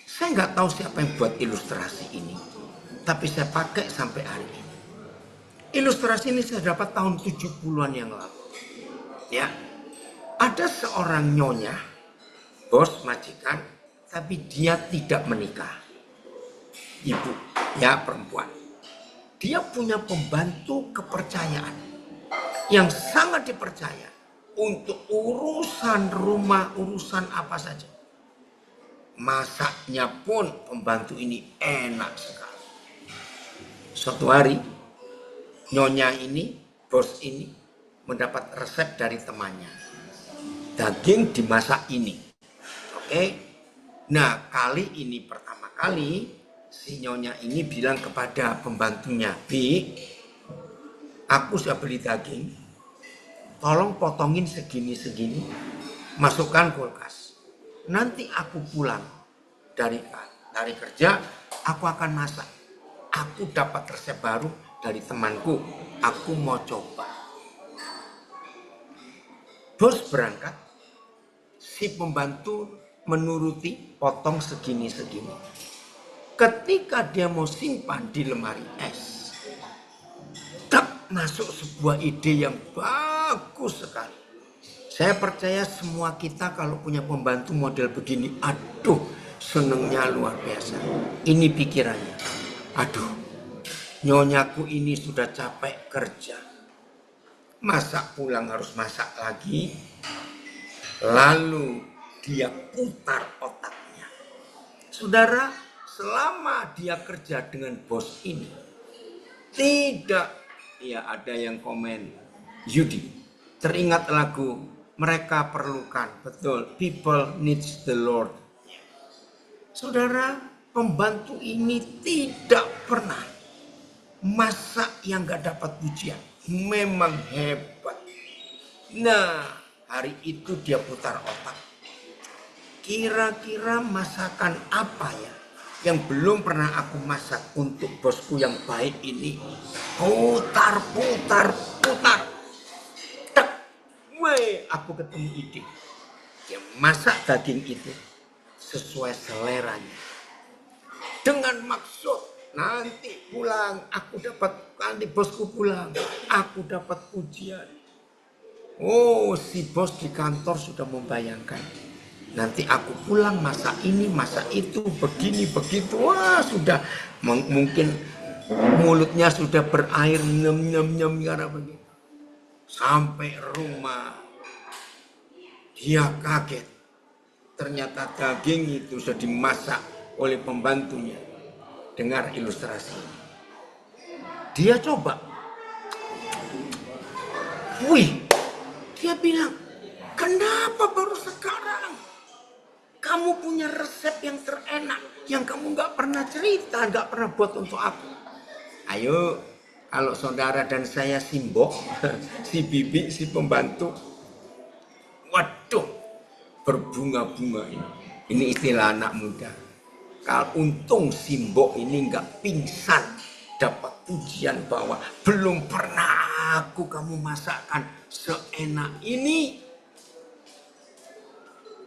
Saya nggak tahu siapa yang buat ilustrasi ini. Tapi saya pakai sampai hari ini. Ilustrasi ini saya dapat tahun 70-an yang lalu. Ya. Ada seorang nyonya, bos majikan, tapi dia tidak menikah. Ibu, ya perempuan. Dia punya pembantu kepercayaan yang sangat dipercaya untuk urusan rumah, urusan apa saja. Masaknya pun pembantu ini enak sekali. Suatu hari, nyonya ini, bos ini, mendapat resep dari temannya. Daging dimasak ini. Oke. Nah, kali ini pertama kali si nyonya ini bilang kepada pembantunya, "Bi, aku sudah beli daging. Tolong potongin segini-segini, masukkan kulkas. Nanti aku pulang dari kerja, aku akan masak. Aku dapat resep baru dari temanku. Aku mau coba." Bos berangkat. Si pembantu menuruti potong segini-segini. Ketika dia mau simpan di lemari es, masuk sebuah ide yang bagus sekali. Saya percaya semua kita kalau punya pembantu model begini, aduh senengnya luar biasa. Ini pikirannya, aduh nyonyaku ini sudah capek kerja. Masak pulang harus masak lagi. Lalu dia putar otaknya. Saudara, selama dia kerja dengan bos ini, tidak, ya ada yang komen, Yudi, teringat lagu, mereka perlukan, betul, people needs the Lord. Saudara, pembantu ini tidak pernah masak yang gak dapat pujian. Memang hebat. Nah, hari itu dia putar otak. Kira-kira masakan apa ya yang belum pernah aku masak untuk bosku yang baik ini? Putar. Tek. Aku ketemu ide. Dia masak daging itu sesuai seleranya. Dengan maksud nanti pulang nanti bosku pulang, aku dapat pujian. Oh, si bos di kantor sudah membayangkan. Nanti aku pulang masak ini, masak itu, begini, begitu. Wah, sudah mungkin mulutnya sudah berair nyem karena begitu. Sampai rumah dia kaget, ternyata daging itu sudah dimasak oleh pembantunya. Dengar ilustrasi, dia coba, wih, dia bilang, kenapa baru sekarang kamu punya resep yang terenak, yang kamu nggak pernah cerita, nggak pernah buat untuk aku. Ayo, kalau saudara dan saya simbok, si bibi, si pembantu, waduh, berbunga-bunga ini. Ini istilah anak muda. Kalau untung simbok ini nggak pingsan, dapat pujian bahwa belum pernah kamu masakkan seenak ini.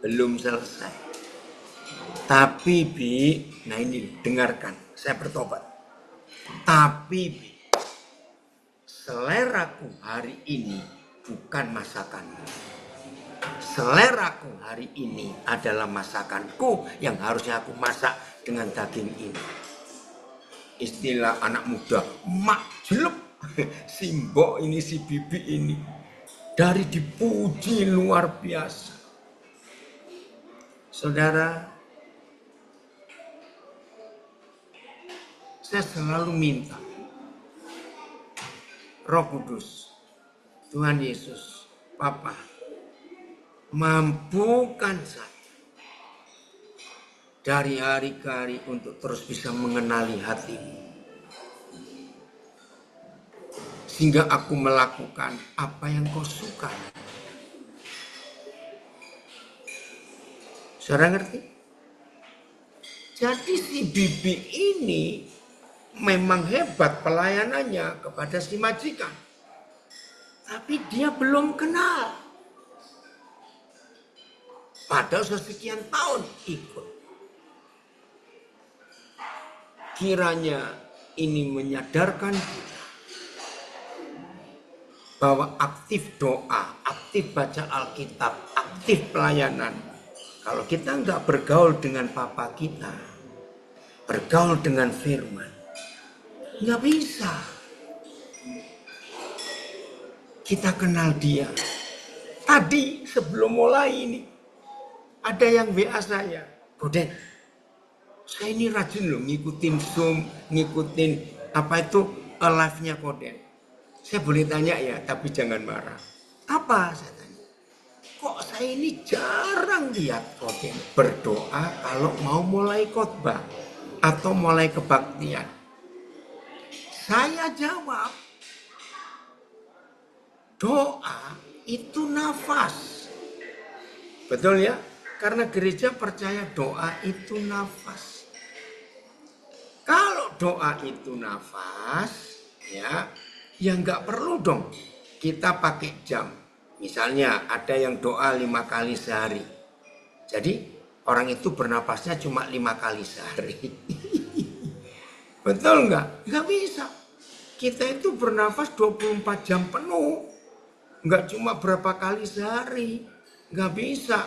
Belum selesai. Tapi Bi, nah ini dengarkan, saya bertobat. Tapi Bi, seleraku hari ini bukan masakanmu. Seleraku hari ini adalah masakanku yang harusnya aku masak dengan daging ini. Istilah anak muda, mak jelek. Simbok ini, si bibi ini, dari dipuji luar biasa. Saudara, saya selalu minta Roh Kudus, Tuhan Yesus, Bapa, mampukan saya dari hari ke hari untuk terus bisa mengenali hatimu. Sehingga aku melakukan apa yang kau suka. Saudara ngerti? Jadi si bibi ini memang hebat pelayanannya kepada si majikan. Tapi dia belum kenal. Padahal sekian tahun ikut. Kiranya ini menyadarkan kita bahwa aktif doa, aktif baca Alkitab, aktif pelayanan. Kalau kita nggak bergaul dengan Papa kita, bergaul dengan firman, nggak bisa. Kita kenal dia. Tadi sebelum mulai ini, ada yang WA saya, Koden, saya ini rajin loh ngikutin Zoom, ngikutin apa itu live-nya Koden. Saya boleh tanya ya, tapi jangan marah. Apa? Saya tanya. Kok saya ini jarang lihat Koden berdoa kalau mau mulai khotbah atau mulai kebaktian. Saya jawab, doa itu nafas. Betul ya? Karena gereja percaya doa itu nafas. Kalau doa itu nafas, ya nggak perlu dong kita pakai jam. Misalnya ada yang doa 5 kali sehari. Jadi orang itu bernafasnya cuma 5 kali sehari. Betul nggak? Nggak bisa. Kita itu bernafas 24 jam penuh. Nggak cuma berapa kali sehari. Nggak bisa.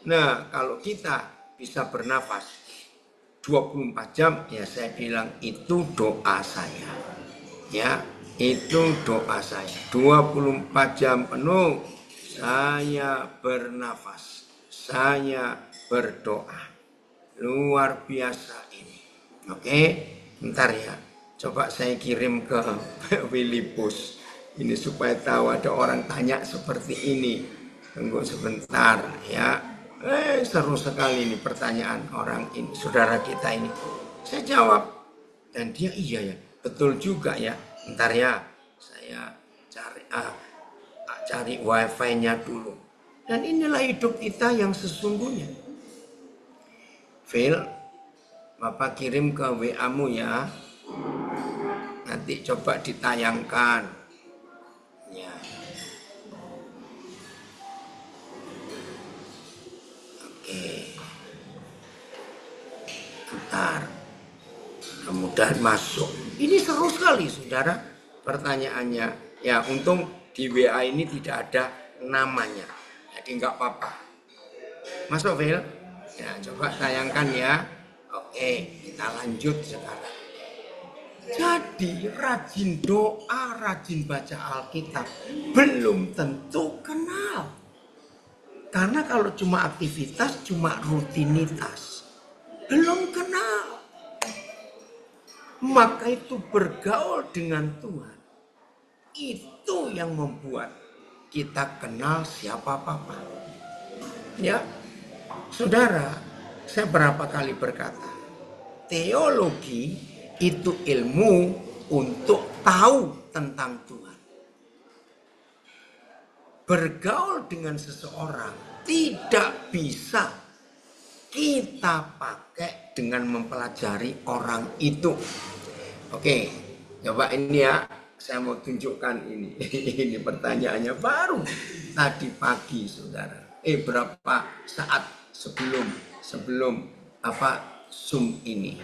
Nah, kalau kita bisa bernafas 24 jam, ya saya bilang itu doa saya. Ya, itu doa saya. 24 jam penuh saya bernafas. Saya berdoa. Luar biasa ini. Oke, bentar ya. Coba saya kirim ke Filipus. Ini supaya tahu ada orang tanya seperti ini. Tunggu sebentar ya. Seru sekali ini pertanyaan orang ini, saudara kita ini. Saya jawab dan dia iya ya, betul juga ya. Bentar ya, saya cari wifi-nya dulu. Dan inilah hidup kita yang sesungguhnya. Phil, Bapak kirim ke WA-mu ya. Nanti coba ditayangkan. Ya. Bentar, mudah-mudahan masuk. Ini seru sekali saudara pertanyaannya. Ya untung di WA ini tidak ada namanya, jadi nggak apa-apa. Masuk Phil? Ya coba tayangkan ya. Oke, kita lanjut sekarang. Jadi rajin doa, rajin baca Alkitab belum tentu kenal. Karena kalau cuma aktivitas, cuma rutinitas, belum kenal. Maka itu bergaul dengan Tuhan, itu yang membuat kita kenal siapa Papa. Ya, saudara, saya berapa kali berkata, teologi itu ilmu untuk tahu tentang Tuhan. Bergaul dengan seseorang tidak bisa kita pakai dengan mempelajari orang itu. Oke, coba ini ya, saya mau tunjukkan ini. Ini pertanyaannya baru tadi pagi, saudara. Berapa saat sebelum Zoom ini?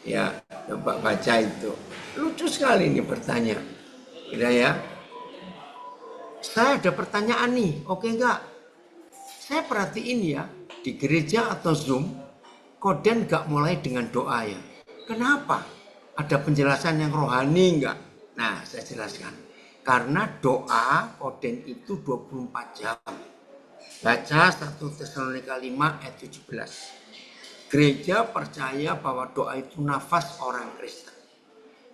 Ya, coba baca itu. Lucu sekali ini pertanyaan. Udah ya. Saya ada pertanyaan nih, oke enggak? Saya perhatiin ya, di gereja atau Zoom, Koden enggak mulai dengan doa ya. Kenapa? Ada penjelasan yang rohani enggak? Nah, saya jelaskan. Karena doa Koden itu 24 jam. Baca 1 Tesalonika 5 ayat 17. Gereja percaya bahwa doa itu nafas orang Kristen.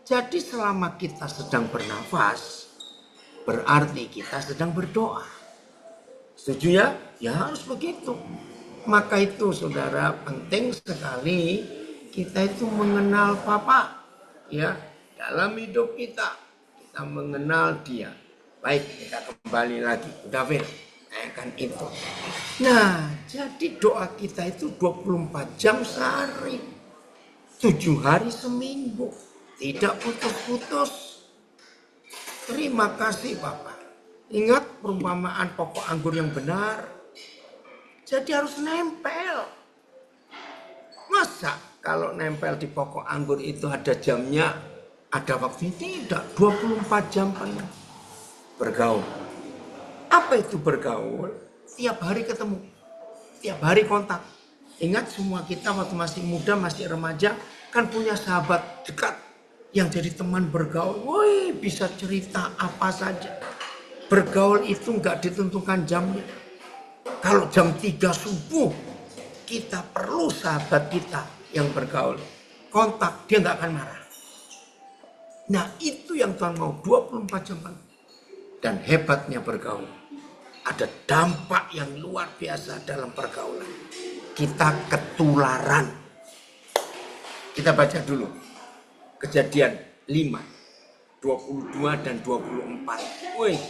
Jadi selama kita sedang bernafas, berarti kita sedang berdoa. Setuju ya? Ya harus begitu. Maka itu saudara, penting sekali kita itu mengenal Bapa. Ya, dalam hidup kita mengenal Dia. Baik, kita kembali lagi ke David. Kan itu. Nah, jadi doa kita itu 24 jam sehari. 7 hari seminggu. Tidak putus-putus. Terima kasih Bapak. Ingat perumpamaan pokok anggur yang benar. Jadi harus nempel. Masa kalau nempel di pokok anggur itu ada jamnya, ada waktunya? Tidak, 24 jam penuh. Bergaul. Apa itu bergaul? Tiap hari ketemu. Tiap hari kontak. Ingat semua kita waktu masih muda, masih remaja, kan punya sahabat dekat yang jadi teman bergaul. Woi, bisa cerita apa saja. Bergaul itu nggak ditentukan jamnya. Kalau jam 3 subuh kita perlu sahabat kita yang bergaul. Kontak, dia nggak akan marah. Nah, itu yang Tuhan mau, 24 jam. Dan hebatnya bergaul. Ada dampak yang luar biasa dalam pergaulan. Kita ketularan. Kita baca dulu. Kejadian 5, 22 dan 24. Wih,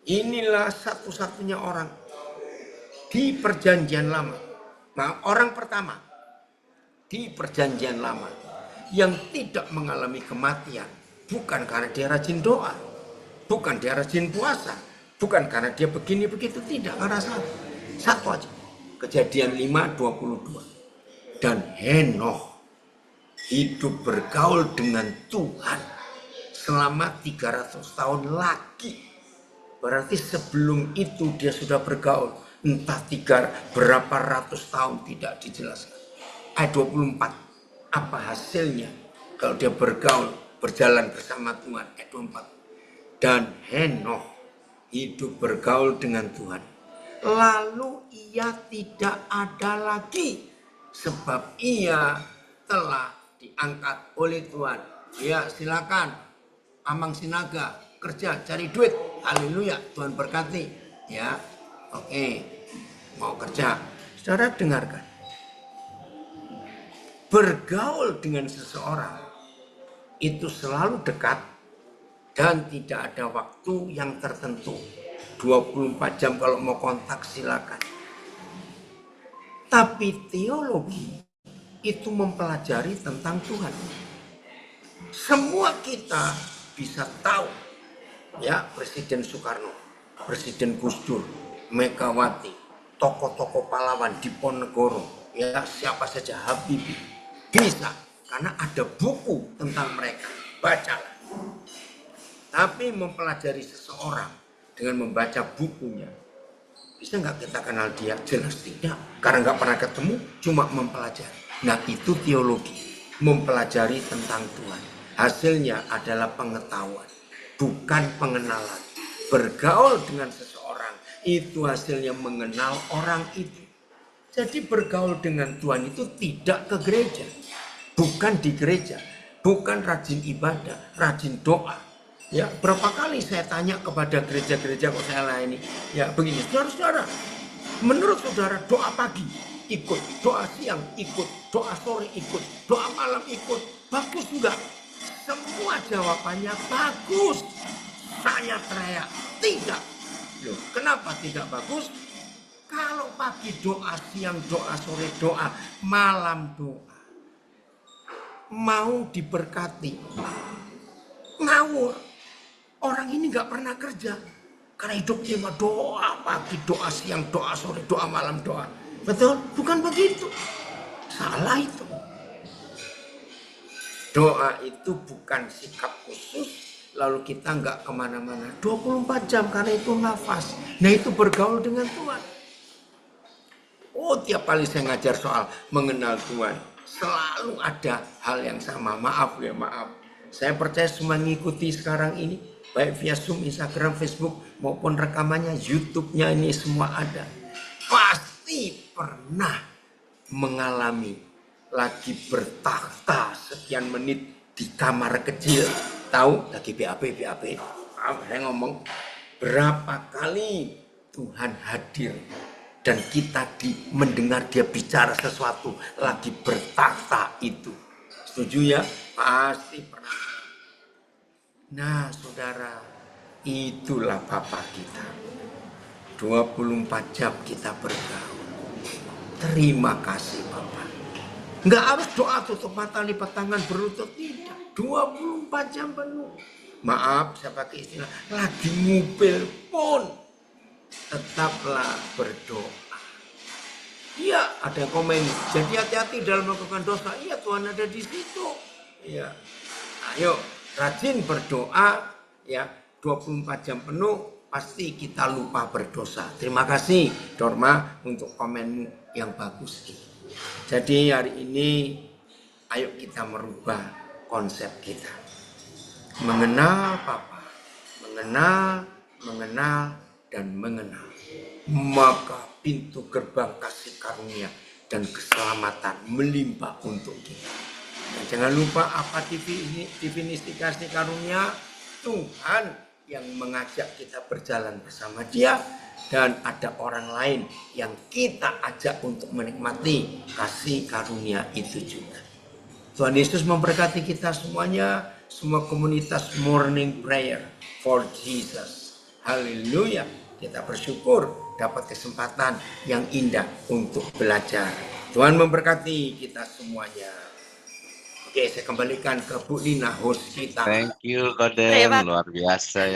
inilah satu-satunya orang di perjanjian lama. Nah, orang pertama di perjanjian lama yang tidak mengalami kematian. Bukan karena dia rajin doa. Bukan dia rajin puasa. Bukan karena dia begini begitu. Tidak, karena satu aja. Kejadian 5, 22. Dan Henokh hidup bergaul dengan Tuhan selama 300 tahun lagi. Berarti sebelum itu dia sudah bergaul. Entah berapa ratus tahun tidak dijelaskan. Ayat 24. Apa hasilnya kalau dia bergaul, berjalan bersama Tuhan? Ayat 24. Dan Henokh hidup bergaul dengan Tuhan. Lalu ia tidak ada lagi. Sebab ia telah diangkat oleh Tuhan. Ya, silakan Amang Sinaga kerja cari duit. Haleluya, Tuhan berkati. Ya, oke, mau kerja. Saudara dengarkan. Bergaul dengan seseorang itu selalu dekat dan tidak ada waktu yang tertentu. 24 jam kalau mau kontak silakan. Tapi teologi itu mempelajari tentang Tuhan. Semua kita bisa tahu, ya, Presiden Soekarno, Presiden Gus Dur, Megawati, tokoh-tokoh pahlawan Diponegoro, ya, siapa saja, Habibie, bisa karena ada buku tentang mereka. Bacalah. Tapi mempelajari seseorang dengan membaca bukunya, bisa nggak kita kenal dia? Jelas tidak, karena nggak pernah ketemu, cuma mempelajari. Nah, itu teologi, mempelajari tentang Tuhan. Hasilnya adalah pengetahuan, bukan pengenalan. Bergaul dengan seseorang itu hasilnya mengenal orang itu. Jadi bergaul dengan Tuhan itu tidak ke gereja, bukan di gereja, bukan rajin ibadah, rajin doa. Ya, berapa kali saya tanya kepada gereja-gereja kok saya layani, ya begini, saudara-saudara, menurut saudara doa pagi ikut, doa siang ikut, doa sore ikut, doa malam ikut, bagus enggak? Semua jawabannya bagus. Saya teriak, tidak. Loh, kenapa tidak bagus? Kalau pagi doa, siang doa, sore doa, malam doa, mau diberkati, ngawur. Orang ini nggak pernah kerja, karena hidup cuma doa, pagi doa, siang doa, sore doa, malam doa. Betul? Bukan begitu. Salah itu. Doa itu bukan sikap khusus, lalu kita nggak kemana-mana. 24 jam, karena itu nafas. Nah, itu bergaul dengan Tuhan. Oh, tiap kali saya ngajar soal mengenal Tuhan, selalu ada hal yang sama. Maaf ya, maaf. Saya percaya semua mengikuti sekarang ini, baik via Zoom, Instagram, Facebook, maupun rekamannya, YouTube-nya ini semua ada. Pasti pernah mengalami lagi bertakhta sekian menit di kamar kecil. Tahu, lagi BAP. Saya ngomong, berapa kali Tuhan hadir dan kita mendengar dia bicara sesuatu lagi bertakhta itu. Setuju ya? Pasti pernah. Nah, saudara, itulah Bapa kita. 24 jam kita bergaul. Terima kasih Bapak. Nggak harus doa tutup mata, lipat tangan, berlutut, tidak. 24 jam penuh. Maaf, saya pakai istilah, lagi ngupil pun tetaplah berdoa. Iya, ada yang komen, jadi hati-hati dalam melakukan dosa. Iya, Tuhan ada di situ. Iya. Ayo, rajin berdoa ya, 24 jam penuh, pasti kita lupa berdosa. Terima kasih Dorma untuk komenmu yang bagus ini. Jadi hari ini ayo kita merubah konsep kita. Mengenal Bapa, mengenal dan mengenal. Maka pintu gerbang kasih karunia dan keselamatan melimpah untuk kita. Dan jangan lupa apa definisi kasih karunia? Tuhan yang mengajak kita berjalan bersama Dia, dan ada orang lain yang kita ajak untuk menikmati kasih karunia itu juga. Tuhan Yesus memberkati kita semuanya, semua komunitas Morning Prayer for Jesus. Haleluya. Kita bersyukur dapat kesempatan yang indah untuk belajar. Tuhan memberkati kita semuanya. Oke, saya kembalikan ke Bu Nina, host kita. Thank you, Koden. Terima Luar biasa ya.